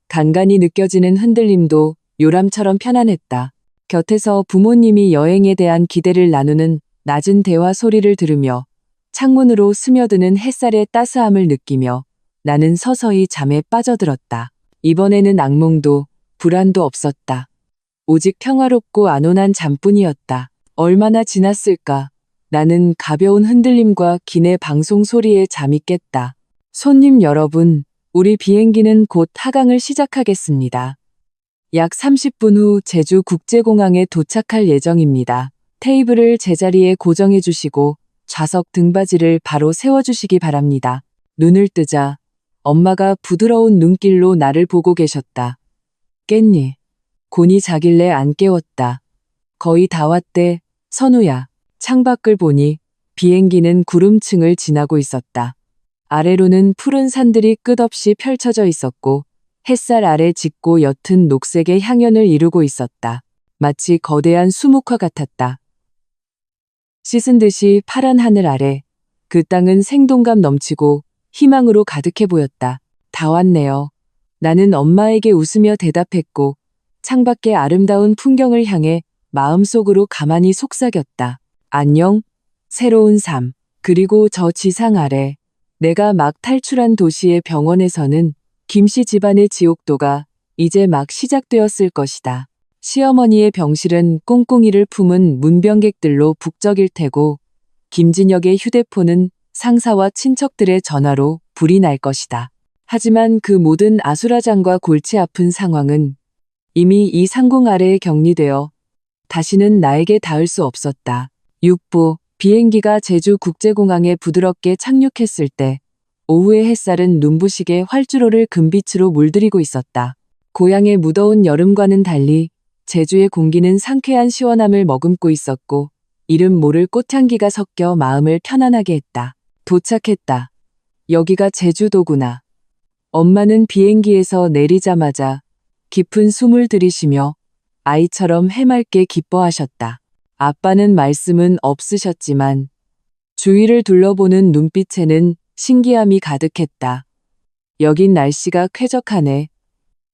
간간히 느껴지는 흔들림도 요람처럼 편안했다. 곁에서 부모님이 여행에 대한 기대를 나누는 낮은 대화 소리를 들으며 창문으로 스며드는 햇살의 따스함을 느끼며 나는 서서히 잠에 빠져들었다. 이번에는 악몽도 불안도 없었다. 오직 평화롭고 안온한 잠뿐이었다. 얼마나 지났을까? 나는 가벼운 흔들림과 기내 방송 소리에 잠이 깼다. 손님 여러분, 우리 비행기는 곧 하강을 시작하겠습니다. 약 30분 후 제주국제공항에 도착할 예정입니다. 테이블을 제자리에 고정해 주시고 좌석 등받이를 바로 세워주시기 바랍니다. 눈을 뜨자 엄마가 부드러운 눈길로 나를 보고 계셨다. 깼니? 곤이 자길래 안 깨웠다. 거의 다 왔대, 선우야. 창밖을 보니 비행기는 구름층을 지나고 있었다. 아래로는 푸른 산들이 끝없이 펼쳐져 있었고 햇살 아래 짙고 옅은 녹색의 향연을 이루고 있었다. 마치 거대한 수묵화 같았다. 씻은 듯이 파란 하늘 아래 그 땅은 생동감 넘치고 희망으로 가득해 보였다. 다 왔네요. 나는 엄마에게 웃으며 대답했고 창밖의 아름다운 풍경을 향해 마음속으로 가만히 속삭였다. 안녕, 새로운 삶. 그리고 저 지상 아래 내가 막 탈출한 도시의 병원에서는 김씨 집안의 지옥도가 이제 막 시작되었을 것이다. 시어머니의 병실은 꽁꽁이를 품은 문병객들로 북적일 테고 김진혁의 휴대폰은 상사와 친척들의 전화로 불이 날 것이다. 하지만 그 모든 아수라장과 골치 아픈 상황은 이미 이 상공 아래에 격리되어 다시는 나에게 닿을 수 없었다. 6부 비행기가 제주국제공항에 부드럽게 착륙했을 때 오후의 햇살은 눈부시게 활주로를 금빛으로 물들이고 있었다. 고향의 무더운 여름과는 달리 제주의 공기는 상쾌한 시원함을 머금고 있었고 이름 모를 꽃향기가 섞여 마음을 편안하게 했다. 도착했다. 여기가 제주도구나. 엄마는 비행기에서 내리자마자 깊은 숨을 들이쉬며 아이처럼 해맑게 기뻐하셨다. 아빠는 말씀은 없으셨지만 주위를 둘러보는 눈빛에는 신기함이 가득했다. 여긴 날씨가 쾌적하네.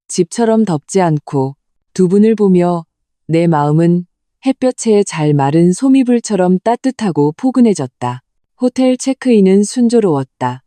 집처럼 덥지 않고 두 분을 보며 내 마음은 햇볕에 잘 마른 소미불처럼 따뜻하고 포근해졌다. 호텔 체크인은 순조로웠다.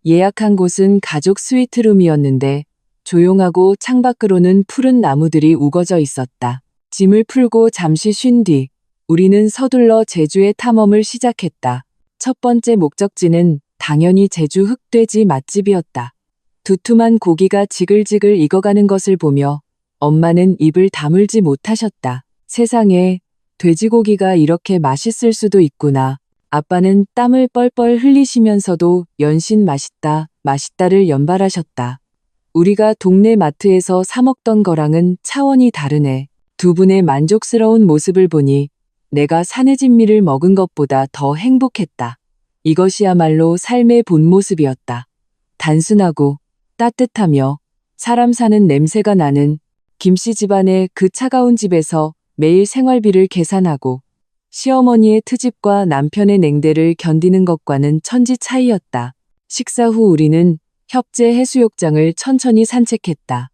예약한 곳은 가족 스위트룸이었는데 조용하고 창밖으로는 푸른 나무들이 우거져 있었다. 짐을 풀고 잠시 쉰 뒤 우리는 서둘러 제주의 탐험을 시작했다. 첫 번째 목적지는 당연히 제주 흑돼지 맛집이었다. 두툼한 고기가 지글지글 익어가는 것을 보며 엄마는 입을 다물지 못하셨다. 세상에, 돼지고기가 이렇게 맛있을 수도 있구나. 아빠는 땀을 뻘뻘 흘리시면서도 연신 맛있다, 맛있다를 연발하셨다. 우리가 동네 마트에서 사 먹던 거랑은 차원이 다르네. 두 분의 만족스러운 모습을 보니 내가 산의 진미를 먹은 것보다 더 행복했다. 이것이야말로 삶의 본 모습이었다. 단순하고 따뜻하며 사람 사는 냄새가 나는 김씨 집안의 그 차가운 집에서 매일 생활비를 계산하고 시어머니의 트집과 남편의 냉대를 견디는 것과는 천지 차이였다. 식사 후 우리는 협재 해수욕장을 천천히 산책했다.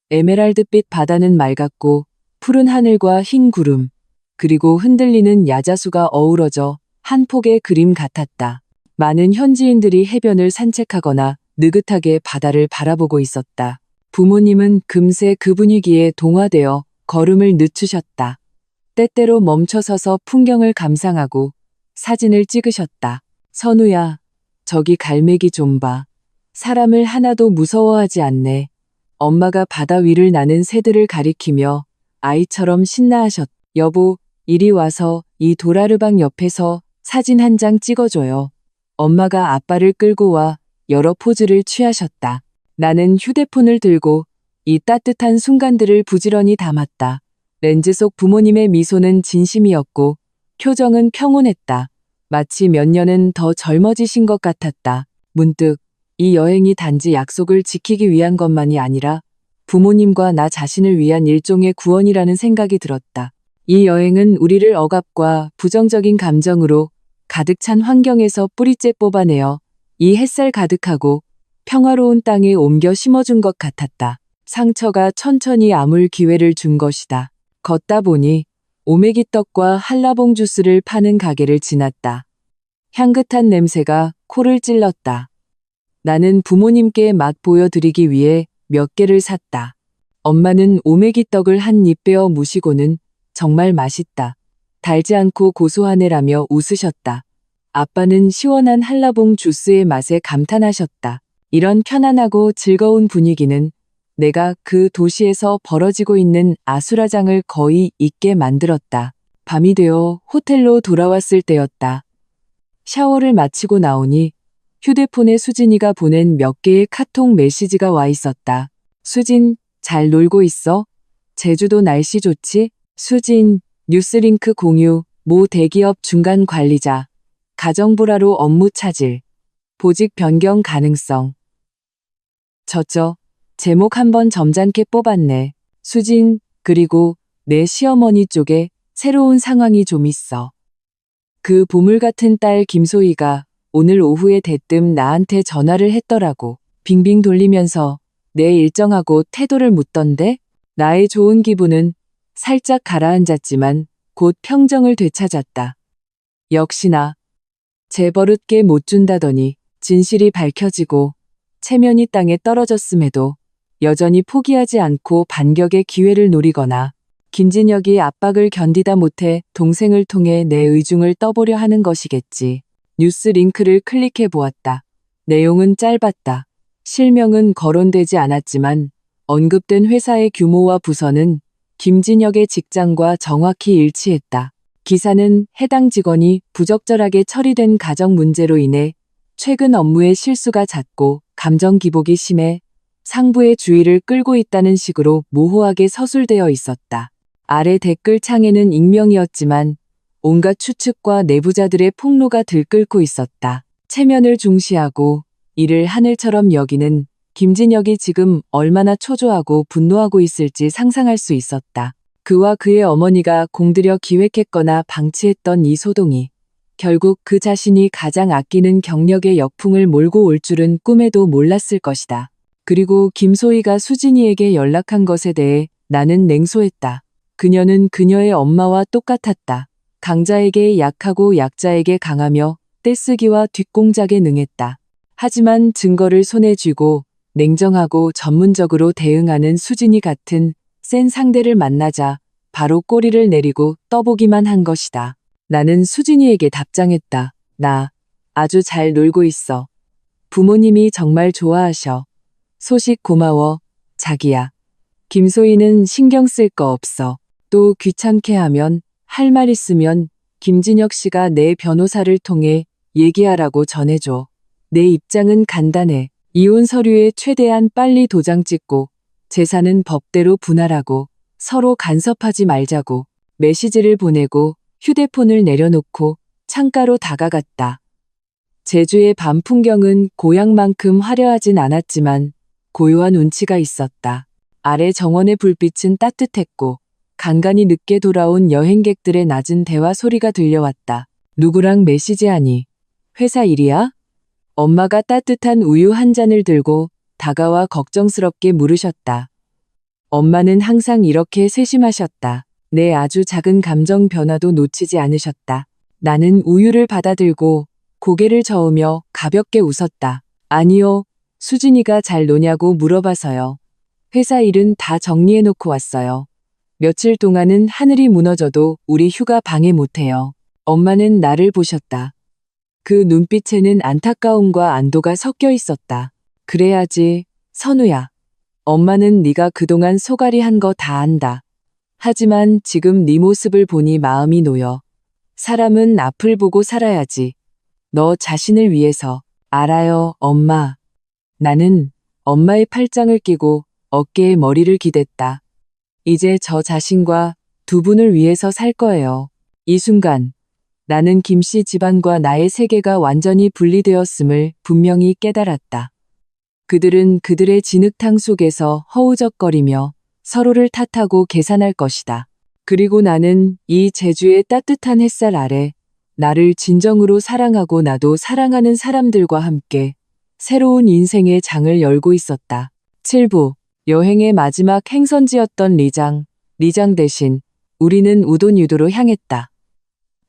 에메랄드빛 바다는 맑았고 푸른 하늘과 흰 구름, 그리고 흔들리는 야자수가 어우러져 한 폭의 그림 같았다. 많은 현지인들이 해변을 산책하거나 느긋하게 바다를 바라보고 있었다. 부모님은 금세 그 분위기에 동화되어 걸음을 늦추셨다. 때때로 멈춰서서 풍경을 감상하고 사진을 찍으셨다. 선우야, 저기 갈매기 좀 봐. 사람을 하나도 무서워하지 않네. 엄마가 바다 위를 나는 새들을 가리키며 아이처럼 신나하셨다. 여보, 이리 와서 이 도라르방 옆에서 사진 한 장 찍어줘요. 엄마가 아빠를 끌고 와 여러 포즈를 취하셨다. 나는 휴대폰을 들고 이 따뜻한 순간들을 부지런히 담았다. 렌즈 속 부모님의 미소는 진심이었고 표정은 평온했다. 마치 몇 년은 더 젊어지신 것 같았다. 문득 이 여행이 단지 약속을 지키기 위한 것만이 아니라 부모님과 나 자신을 위한 일종의 구원이라는 생각이 들었다. 이 여행은 우리를 억압과 부정적인 감정으로 가득 찬 환경에서 뿌리째 뽑아내어 이 햇살 가득하고 평화로운 땅에 옮겨 심어준 것 같았다. 상처가 천천히 아물 기회를 준 것이다. 걷다 보니 오메기떡과 한라봉 주스를 파는 가게를 지났다. 향긋한 냄새가 코를 찔렀다. 나는 부모님께 맛 보여드리기 위해 몇 개를 샀다. 엄마는 오메기떡을 한 입 베어 무시고는 정말 맛있다. 달지 않고 고소하네라며 웃으셨다. 아빠는 시원한 한라봉 주스의 맛에 감탄하셨다. 이런 편안하고 즐거운 분위기는 내가 그 도시에서 벌어지고 있는 아수라장을 거의 잊게 만들었다. 밤이 되어 호텔로 돌아왔을 때였다. 샤워를 마치고 나오니 휴대폰에 수진이가 보낸 몇 개의 카톡 메시지가 와 있었다. 수진, 잘 놀고 있어? 제주도 날씨 좋지? 수진, 뉴스링크 공유, 모 대기업 중간 관리자, 가정불화로 업무 차질, 보직 변경 가능성. 제목 한번 점잖게 뽑았네. 수진, 그리고 내 시어머니 쪽에 새로운 상황이 좀 있어. 그 보물 같은 딸 김소희가 오늘 오후에 대뜸 나한테 전화를 했더라고. 빙빙 돌리면서 내 일정하고 태도를 묻던데? 나의 좋은 기분은 살짝 가라앉았지만 곧 평정을 되찾았다. 역시나 재버릇게 못 준다더니 진실이 밝혀지고 체면이 땅에 떨어졌음에도 여전히 포기하지 않고 반격의 기회를 노리거나 김진혁이 압박을 견디다 못해 동생을 통해 내 의중을 떠보려 하는 것이겠지. 뉴스 링크를 클릭해 보았다. 내용은 짧았다. 실명은 거론되지 않았지만 언급된 회사의 규모와 부서는 김진혁의 직장과 정확히 일치했다. 기사는 해당 직원이 부적절하게 처리된 가정 문제로 인해 최근 업무의 실수가 잦고 감정 기복이 심해 상부의 주의를 끌고 있다는 식으로 모호하게 서술되어 있었다. 아래 댓글 창에는 익명이었지만 온갖 추측과 내부자들의 폭로가 들끓고 있었다. 체면을 중시하고 이를 하늘처럼 여기는 김진혁이 지금 얼마나 초조하고 분노하고 있을지 상상할 수 있었다. 그와 그의 어머니가 공들여 기획했거나 방치했던 이 소동이 결국 그 자신이 가장 아끼는 경력의 역풍을 몰고 올 줄은 꿈에도 몰랐을 것이다. 그리고 김소희가 수진이에게 연락한 것에 대해 나는 냉소했다. 그녀는 그녀의 엄마와 똑같았다. 강자에게 약하고 약자에게 강하며 떼쓰기와 뒷공작에 능했다. 하지만 증거를 손에 쥐고 냉정하고 전문적으로 대응하는 수진이 같은 센 상대를 만나자 바로 꼬리를 내리고 떠보기만 한 것이다. 나는 수진이에게 답장했다. 나 아주 잘 놀고 있어. 부모님이 정말 좋아하셔. 소식 고마워, 자기야. 김소희는 신경 쓸 거 없어. 또 귀찮게 하면 할 말 있으면 김진혁 씨가 내 변호사를 통해 얘기하라고 전해줘. 내 입장은 간단해. 이혼 서류에 최대한 빨리 도장 찍고 재산은 법대로 분할하고 서로 간섭하지 말자고 메시지를 보내고 휴대폰을 내려놓고 창가로 다가갔다. 제주의 밤 풍경은 고향만큼 화려하진 않았지만 고요한 운치가 있었다. 아래 정원의 불빛은 따뜻했고 간간히 늦게 돌아온 여행객들의 낮은 대화 소리가 들려왔다. 누구랑 메시지하니? 회사 일이야? 엄마가 따뜻한 우유 한 잔을 들고 다가와 걱정스럽게 물으셨다. 엄마는 항상 이렇게 세심하셨다. 내 아주 작은 감정 변화도 놓치지 않으셨다. 나는 우유를 받아들고 고개를 저으며 가볍게 웃었다. 아니요, 수진이가 잘 노냐고 물어봐서요. 회사 일은 다 정리해놓고 왔어요. 며칠 동안은 하늘이 무너져도 우리 휴가 방해 못해요. 엄마는 나를 보셨다. 그 눈빛에는 안타까움과 안도가 섞여 있었다. 그래야지, 선우야. 엄마는 네가 그동안 소갈이 한 거 다 안다. 하지만 지금 네 모습을 보니 마음이 놓여. 사람은 앞을 보고 살아야지. 너 자신을 위해서. 알아요, 엄마. 나는 엄마의 팔짱을 끼고 어깨에 머리를 기댔다. 이제 저 자신과 두 분을 위해서 살 거예요. 이 순간 나는 김씨 집안과 나의 세계가 완전히 분리되었음을 분명히 깨달았다. 그들은 그들의 진흙탕 속에서 허우적거리며 서로를 탓하고 계산할 것이다. 그리고 나는 이 제주의 따뜻한 햇살 아래 나를 진정으로 사랑하고 나도 사랑하는 사람들과 함께 새로운 인생의 장을 열고 있었다. 7부 여행의 마지막 행선지였던 리장 대신 우리는 우돈 유도로 향했다.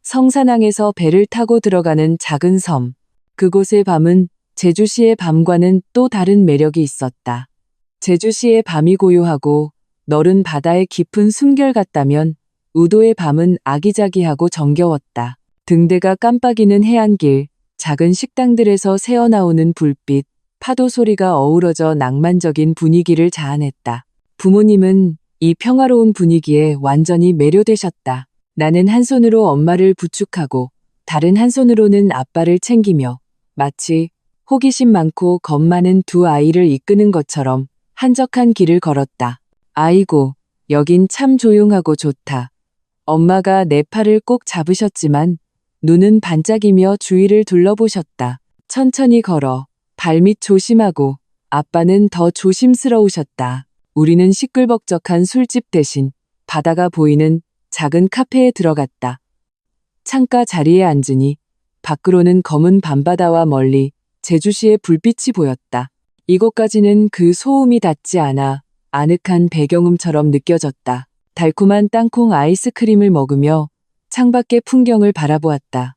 성산항에서 배를 타고 들어가는 작은 섬. 그곳의 밤은 제주시의 밤과는 또 다른 매력이 있었다. 제주시의 밤이 고요하고 너른 바다의 깊은 숨결 같다면 우도의 밤은 아기자기하고 정겨웠다. 등대가 깜빡이는 해안길, 작은 식당들에서 새어나오는 불빛, 파도 소리가 어우러져 낭만적인 분위기를 자아냈다. 부모님은 이 평화로운 분위기에 완전히 매료되셨다. 나는 한 손으로 엄마를 부축하고 다른 한 손으로는 아빠를 챙기며 마치 호기심 많고 겁 많은 두 아이를 이끄는 것처럼 한적한 길을 걸었다. 아이고, 여긴 참 조용하고 좋다. 엄마가 내 팔을 꼭 잡으셨지만 눈은 반짝이며 주위를 둘러보셨다. 천천히 걸어. 발밑 조심하고. 아빠는 더 조심스러우셨다. 우리는 시끌벅적한 술집 대신 바다가 보이는 작은 카페에 들어갔다. 창가 자리에 앉으니 밖으로는 검은 밤바다와 멀리 제주시의 불빛이 보였다. 이곳까지는 그 소음이 닿지 않아 아늑한 배경음처럼 느껴졌다. 달콤한 땅콩 아이스크림을 먹으며 창밖의 풍경을 바라보았다.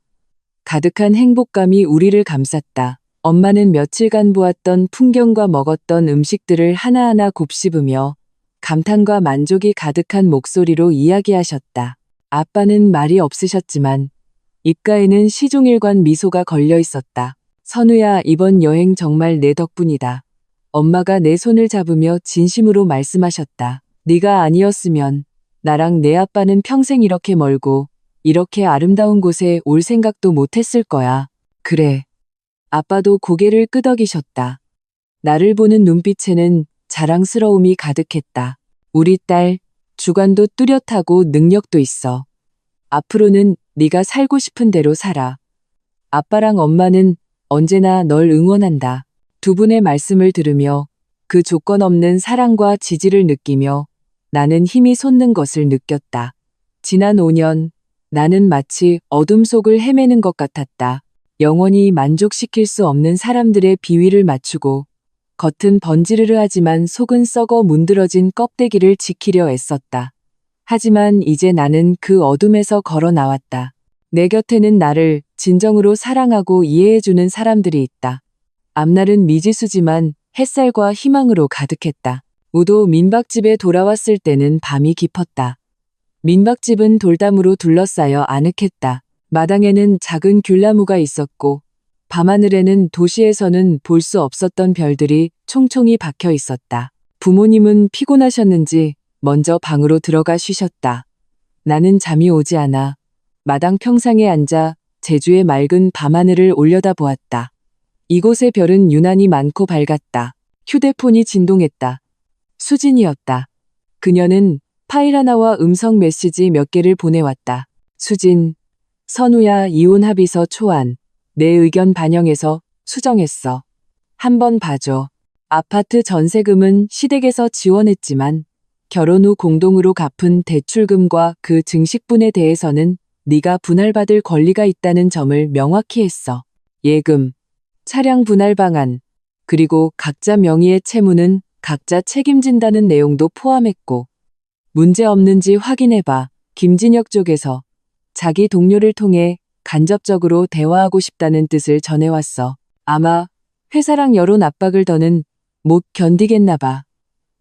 가득한 행복감이 우리를 감쌌다. 엄마는 며칠간 보았던 풍경과 먹었던 음식들을 하나하나 곱씹으며 감탄과 만족이 가득한 목소리로 이야기하셨다. 아빠는 말이 없으셨지만 입가에는 시종일관 미소가 걸려 있었다. 선우야, 이번 여행 정말 내 덕분이다. 엄마가 내 손을 잡으며 진심으로 말씀하셨다. 네가 아니었으면 나랑 내 아빠는 평생 이렇게 멀고 이렇게 아름다운 곳에 올 생각도 못했을 거야. 그래. 아빠도 고개를 끄덕이셨다. 나를 보는 눈빛에는 자랑스러움이 가득했다. 우리 딸, 주관도 뚜렷하고 능력도 있어. 앞으로는 네가 살고 싶은 대로 살아. 아빠랑 엄마는 언제나 널 응원한다. 두 분의 말씀을 들으며 그 조건 없는 사랑과 지지를 느끼며 나는 힘이 솟는 것을 느꼈다. 지난 5년, 나는 마치 어둠 속을 헤매는 것 같았다. 영원히 만족시킬 수 없는 사람들의 비위를 맞추고 겉은 번지르르하지만 속은 썩어 문드러진 껍데기를 지키려 애썼다. 하지만 이제 나는 그 어둠에서 걸어 나왔다. 내 곁에는 나를 진정으로 사랑하고 이해해주는 사람들이 있다. 앞날은 미지수지만 햇살과 희망으로 가득했다. 우도 민박집에 돌아왔을 때는 밤이 깊었다. 민박집은 돌담으로 둘러싸여 아늑했다. 마당에는 작은 귤나무가 있었고 밤하늘에는 도시에서는 볼 수 없었던 별들이 총총히 박혀 있었다. 부모님은 피곤하셨는지 먼저 방으로 들어가 쉬셨다. 나는 잠이 오지 않아 마당 평상에 앉아 제주의 맑은 밤하늘을 올려다보았다. 이곳의 별은 유난히 많고 밝았다. 휴대폰이 진동했다. 수진이었다. 그녀는 파일 하나와 음성 메시지 몇 개를 보내왔다. 수진, 선우야 이혼 합의서 초안. 내 의견 반영해서 수정했어. 한번 봐줘. 아파트 전세금은 시댁에서 지원했지만 결혼 후 공동으로 갚은 대출금과 그 증식분에 대해서는 네가 분할받을 권리가 있다는 점을 명확히 했어. 예금, 차량 분할 방안, 그리고 각자 명의의 채무는 각자 책임진다는 내용도 포함했고 문제 없는지 확인해봐. 김진혁 쪽에서 자기 동료를 통해 간접적으로 대화하고 싶다는 뜻을 전해왔어. 아마 회사랑 여론 압박을 더는 못 견디겠나 봐.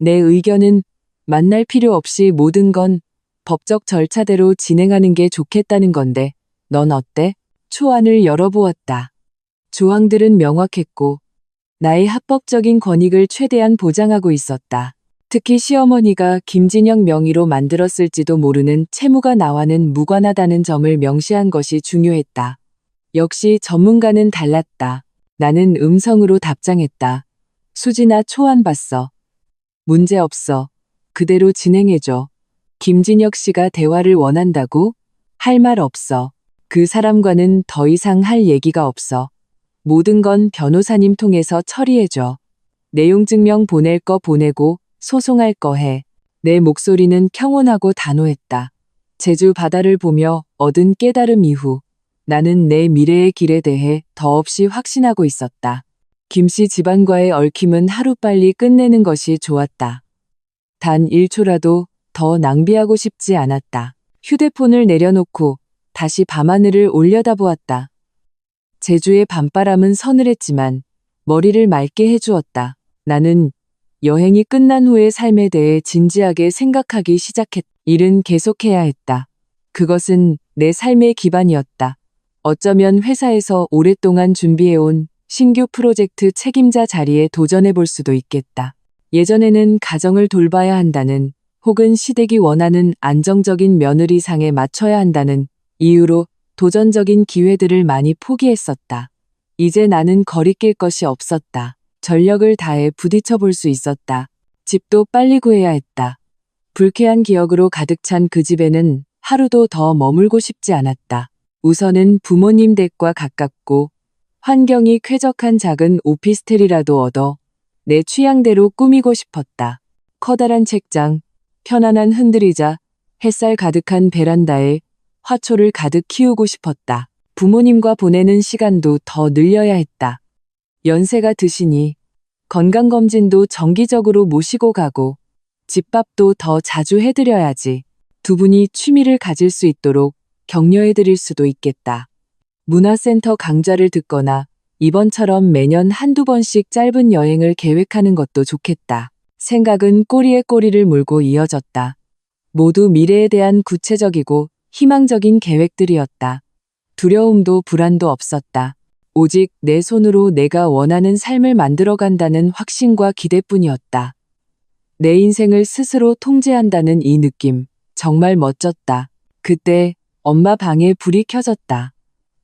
내 의견은 만날 필요 없이 모든 건 법적 절차대로 진행하는 게 좋겠다는 건데 넌 어때? 초안을 열어보았다. 조항들은 명확했고 나의 합법적인 권익을 최대한 보장하고 있었다. 특히 시어머니가 김진영 명의로 만들었을지도 모르는 채무가 나와는 무관하다는 점을 명시한 것이 중요했다. 역시 전문가는 달랐다. 나는 음성으로 답장했다. 수진아 초안 봤어. 문제 없어. 그대로 진행해줘. 김진혁 씨가 대화를 원한다고? 할 말 없어. 그 사람과는 더 이상 할 얘기가 없어. 모든 건 변호사님 통해서 처리해줘. 내용 증명 보낼 거 보내고 소송할 거 해. 내 목소리는 평온하고 단호했다. 제주 바다를 보며 얻은 깨달음 이후 나는 내 미래의 길에 대해 더없이 확신하고 있었다. 김씨 집안과의 얽힘은 하루빨리 끝내는 것이 좋았다. 단 1초라도 더 낭비하고 싶지 않았다. 휴대폰을 내려놓고 다시 밤하늘을 올려다보았다. 제주의 밤바람은 서늘했지만 머리를 맑게 해주었다. 나는 여행이 끝난 후의 삶에 대해 진지하게 생각하기 시작했다. 일은 계속해야 했다. 그것은 내 삶의 기반이었다. 어쩌면 회사에서 오랫동안 준비해온 신규 프로젝트 책임자 자리에 도전해볼 수도 있겠다. 예전에는 가정을 돌봐야 한다는 혹은 시댁이 원하는 안정적인 며느리상에 맞춰야 한다는 이유로 도전적인 기회들을 많이 포기했었다. 이제 나는 거리낄 것이 없었다. 전력을 다해 부딪혀 볼 수 있었다. 집도 빨리 구해야 했다. 불쾌한 기억으로 가득 찬 그 집에는 하루도 더 머물고 싶지 않았다. 우선은 부모님 댁과 가깝고 환경이 쾌적한 작은 오피스텔이라도 얻어 내 취향대로 꾸미고 싶었다. 커다란 책장, 편안한 흔들의자, 햇살 가득한 베란다에 화초를 가득 키우고 싶었다. 부모님과 보내는 시간도 더 늘려야 했다. 연세가 드시니 건강검진도 정기적으로 모시고 가고 집밥도 더 자주 해드려야지. 두 분이 취미를 가질 수 있도록 격려해드릴 수도 있겠다. 문화센터 강좌를 듣거나 이번처럼 매년 한두 번씩 짧은 여행을 계획하는 것도 좋겠다. 생각은 꼬리에 꼬리를 물고 이어졌다. 모두 미래에 대한 구체적이고 희망적인 계획들이었다. 두려움도 불안도 없었다. 오직 내 손으로 내가 원하는 삶을 만들어간다는 확신과 기대뿐이었다. 내 인생을 스스로 통제한다는 이 느낌, 정말 멋졌다. 그때 엄마 방에 불이 켜졌다.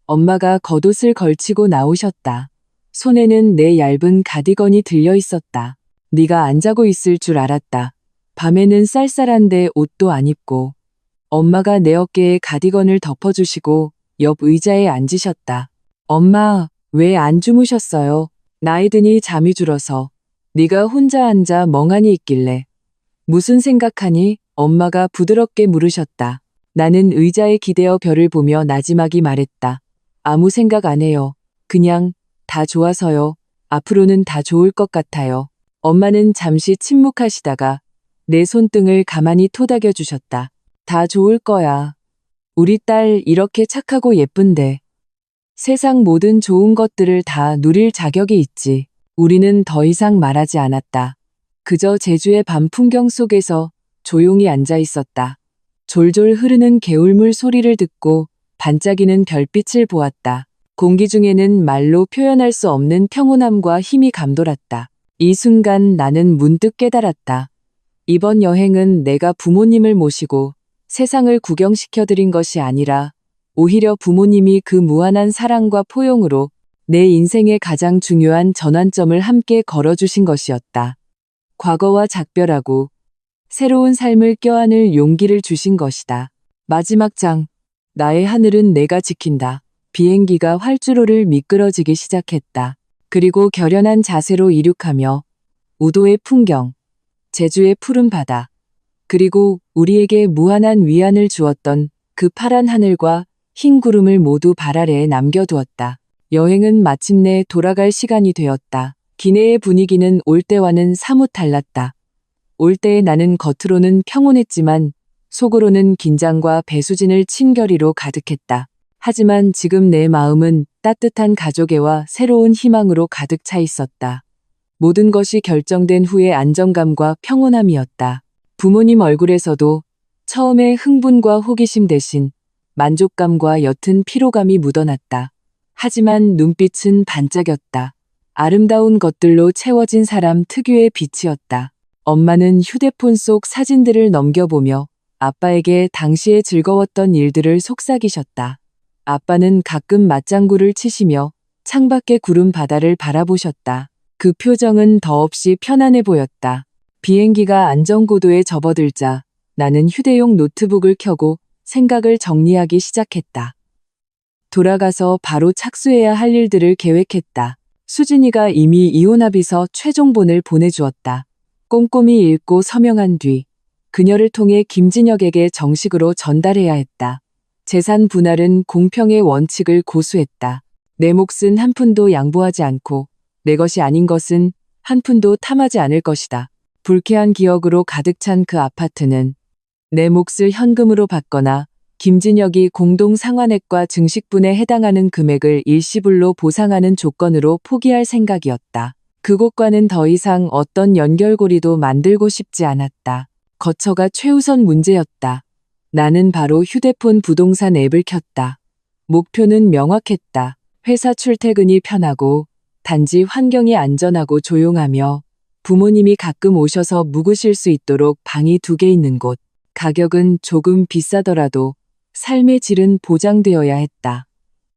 엄마가 겉옷을 걸치고 나오셨다. 손에는 내 얇은 가디건이 들려 있었다. 네가 안 자고 있을 줄 알았다. 밤에는 쌀쌀한데 옷도 안 입고. 엄마가 내 어깨에 가디건을 덮어주시고 옆 의자에 앉으셨다. 엄마, 왜 안 주무셨어요? 나이 드니 잠이 줄어서. 네가 혼자 앉아 멍하니 있길래. 무슨 생각하니? 엄마가 부드럽게 물으셨다. 나는 의자에 기대어 별을 보며 나지막이 말했다. 아무 생각 안 해요. 그냥 다 좋아서요. 앞으로는 다 좋을 것 같아요. 엄마는 잠시 침묵하시다가 내 손등을 가만히 토닥여 주셨다. 다 좋을 거야. 우리 딸 이렇게 착하고 예쁜데. 세상 모든 좋은 것들을 다 누릴 자격이 있지. 우리는 더 이상 말하지 않았다. 그저 제주의 밤 풍경 속에서 조용히 앉아 있었다. 졸졸 흐르는 개울물 소리를 듣고 반짝이는 별빛을 보았다. 공기 중에는 말로 표현할 수 없는 평온함과 힘이 감돌았다. 이 순간 나는 문득 깨달았다. 이번 여행은 내가 부모님을 모시고 세상을 구경시켜드린 것이 아니라 오히려 부모님이 그 무한한 사랑과 포용으로 내 인생의 가장 중요한 전환점을 함께 걸어주신 것이었다. 과거와 작별하고 새로운 삶을 껴안을 용기를 주신 것이다. 마지막 장. 나의 하늘은 내가 지킨다. 비행기가 활주로를 미끄러지기 시작했다. 그리고 결연한 자세로 이륙하며 우도의 풍경, 제주의 푸른 바다, 그리고 우리에게 무한한 위안을 주었던 그 파란 하늘과 흰 구름을 모두 발 아래에 남겨두었다. 여행은 마침내 돌아갈 시간이 되었다. 기내의 분위기는 올 때와는 사뭇 달랐다. 올 때의 나는 겉으로는 평온했지만 속으로는 긴장과 배수진을 친 결의로 가득했다. 하지만 지금 내 마음은 따뜻한 가족애와 새로운 희망으로 가득 차 있었다. 모든 것이 결정된 후의 안정감과 평온함이었다. 부모님 얼굴에서도 처음에 흥분과 호기심 대신 만족감과 옅은 피로감이 묻어났다. 하지만 눈빛은 반짝였다. 아름다운 것들로 채워진 사람 특유의 빛이었다. 엄마는 휴대폰 속 사진들을 넘겨보며 아빠에게 당시에 즐거웠던 일들을 속삭이셨다. 아빠는 가끔 맞장구를 치시며 창밖의 구름 바다를 바라보셨다. 그 표정은 더없이 편안해 보였다. 비행기가 안전고도에 접어들자 나는 휴대용 노트북을 켜고 생각을 정리하기 시작했다. 돌아가서 바로 착수해야 할 일들을 계획했다. 수진이가 이미 이혼합의서 최종본을 보내주었다. 꼼꼼히 읽고 서명한 뒤 그녀를 통해 김진혁에게 정식으로 전달해야 했다. 재산 분할은 공평의 원칙을 고수했다. 내 몫은 한 푼도 양보하지 않고 내 것이 아닌 것은 한 푼도 탐하지 않을 것이다. 불쾌한 기억으로 가득 찬 그 아파트는 내 몫을 현금으로 받거나 김진혁이 공동 상환액과 증식분에 해당하는 금액을 일시불로 보상하는 조건으로 포기할 생각이었다. 그곳과는 더 이상 어떤 연결고리도 만들고 싶지 않았다. 거처가 최우선 문제였다. 나는 바로 휴대폰 부동산 앱을 켰다. 목표는 명확했다. 회사 출퇴근이 편하고 단지 환경이 안전하고 조용하며 부모님이 가끔 오셔서 묵으실 수 있도록 방이 2개 있는 곳. 가격은 조금 비싸더라도 삶의 질은 보장되어야 했다.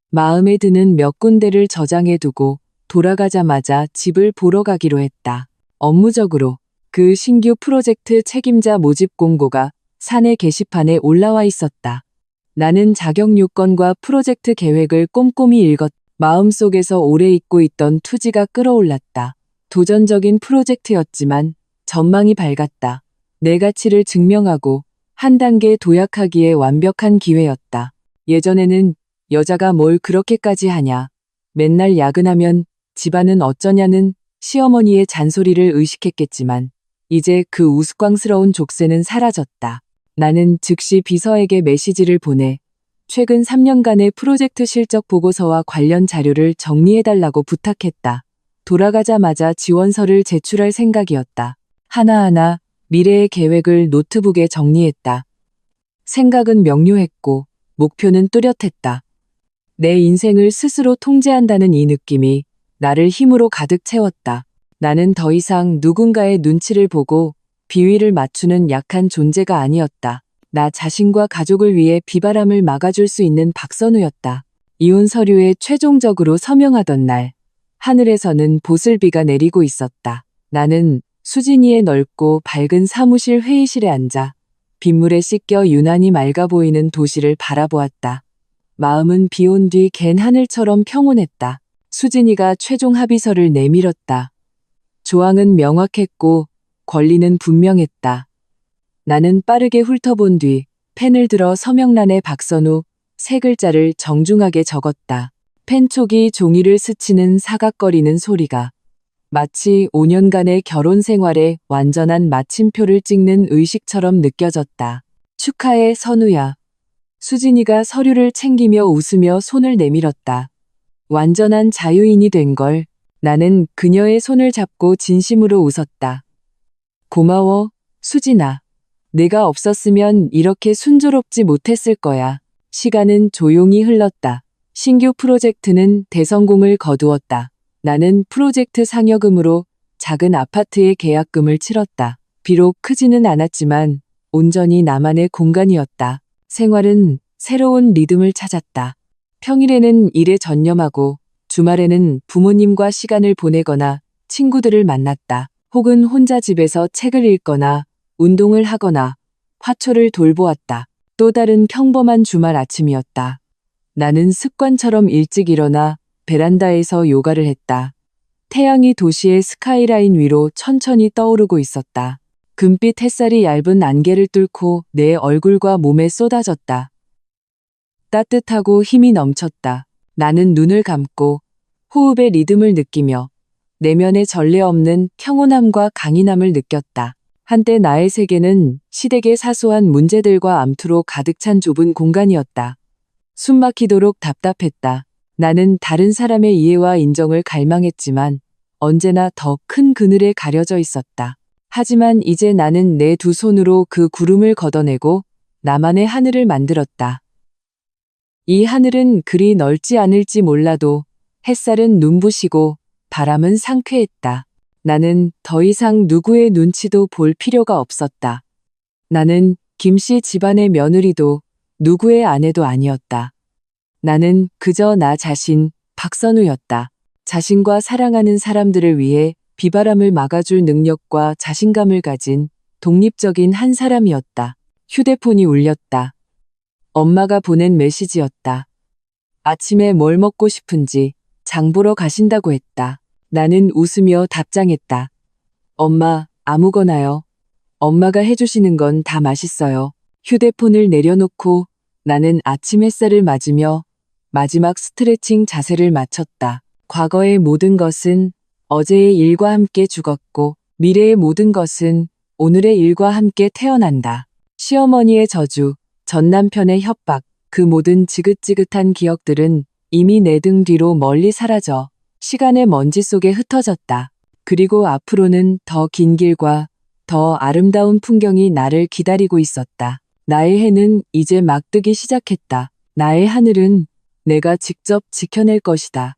마음에 드는 몇 군데를 저장해두고 돌아가자마자 집을 보러 가기로 했다. 업무적으로 그 신규 프로젝트 책임자 모집 공고가 사내 게시판에 올라와 있었다. 나는 자격 요건과 프로젝트 계획을 꼼꼼히 읽었다. 마음속에서 오래 잊고 있던 투지가 끌어올랐다. 도전적인 프로젝트였지만 전망이 밝았다. 내 가치를 증명하고 한 단계 도약하기에 완벽한 기회였다. 예전에는 여자가 뭘 그렇게까지 하냐, 맨날 야근하면 집안은 어쩌냐는 시어머니의 잔소리를 의식했겠지만 이제 그 우스꽝스러운 족쇄는 사라졌다. 나는 즉시 비서에게 메시지를 보내 최근 3년간의 프로젝트 실적 보고서와 관련 자료를 정리해달라고 부탁했다. 돌아가자마자 지원서를 제출할 생각이었다. 하나하나 미래의 계획을 노트북에 정리했다. 생각은 명료했고 목표는 뚜렷했다. 내 인생을 스스로 통제한다는 이 느낌이 나를 힘으로 가득 채웠다. 나는 더 이상 누군가의 눈치를 보고 비위를 맞추는 약한 존재가 아니었다. 나 자신과 가족을 위해 비바람을 막아줄 수 있는 박선우였다. 이혼 서류에 최종적으로 서명하던 날, 하늘에서는 보슬비가 내리고 있었다. 나는 수진이의 넓고 밝은 사무실 회의실에 앉아 빗물에 씻겨 유난히 맑아 보이는 도시를 바라보았다. 마음은 비온 뒤 갠 하늘처럼 평온했다. 수진이가 최종 합의서를 내밀었다. 조항은 명확했고 권리는 분명했다. 나는 빠르게 훑어본 뒤 펜을 들어 서명란에 박선우 3글자를 정중하게 적었다. 펜촉이 종이를 스치는 사각거리는 소리가 마치 5년간의 결혼 생활에 완전한 마침표를 찍는 의식처럼 느껴졌다. 축하해, 선우야. 수진이가 서류를 챙기며 웃으며 손을 내밀었다. 완전한 자유인이 된 걸. 나는 그녀의 손을 잡고 진심으로 웃었다. 고마워, 수진아. 내가 없었으면 이렇게 순조롭지 못했을 거야. 시간은 조용히 흘렀다. 신규 프로젝트는 대성공을 거두었다. 나는 프로젝트 상여금으로 작은 아파트의 계약금을 치렀다. 비록 크지는 않았지만 온전히 나만의 공간이었다. 생활은 새로운 리듬을 찾았다. 평일에는 일에 전념하고 주말에는 부모님과 시간을 보내거나 친구들을 만났다. 혹은 혼자 집에서 책을 읽거나 운동을 하거나 화초를 돌보았다. 또 다른 평범한 주말 아침이었다. 나는 습관처럼 일찍 일어나 베란다에서 요가를 했다. 태양이 도시의 스카이라인 위로 천천히 떠오르고 있었다. 금빛 햇살이 얇은 안개를 뚫고 내 얼굴과 몸에 쏟아졌다. 따뜻하고 힘이 넘쳤다. 나는 눈을 감고 호흡의 리듬을 느끼며 내면의 전례 없는 평온함과 강인함을 느꼈다. 한때 나의 세계는 시댁의 사소한 문제들과 암투로 가득 찬 좁은 공간이었다. 숨막히도록 답답했다. 나는 다른 사람의 이해와 인정을 갈망했지만 언제나 더 큰 그늘에 가려져 있었다. 하지만 이제 나는 내 두 손으로 그 구름을 걷어내고 나만의 하늘을 만들었다. 이 하늘은 그리 넓지 않을지 몰라도 햇살은 눈부시고 바람은 상쾌했다. 나는 더 이상 누구의 눈치도 볼 필요가 없었다. 나는 김씨 집안의 며느리도 누구의 아내도 아니었다. 나는 그저 나 자신, 박선우였다. 자신과 사랑하는 사람들을 위해 비바람을 막아줄 능력과 자신감을 가진 독립적인 한 사람이었다. 휴대폰이 울렸다. 엄마가 보낸 메시지였다. 아침에 뭘 먹고 싶은지 장 보러 가신다고 했다. 나는 웃으며 답장했다. 엄마, 아무거나요. 엄마가 해주시는 건 다 맛있어요. 휴대폰을 내려놓고 나는 아침 햇살을 맞으며 마지막 스트레칭 자세를 마쳤다. 과거의 모든 것은 어제의 일과 함께 죽었고 미래의 모든 것은 오늘의 일과 함께 태어난다. 시어머니의 저주, 전 남편의 협박, 그 모든 지긋지긋한 기억들은 이미 내 등 뒤로 멀리 사라져 시간의 먼지 속에 흩어졌다. 그리고 앞으로는 더 긴 길과 더 아름다운 풍경이 나를 기다리고 있었다. 나의 해는 이제 막 뜨기 시작했다. 나의 하늘은 내가 직접 지켜낼 것이다.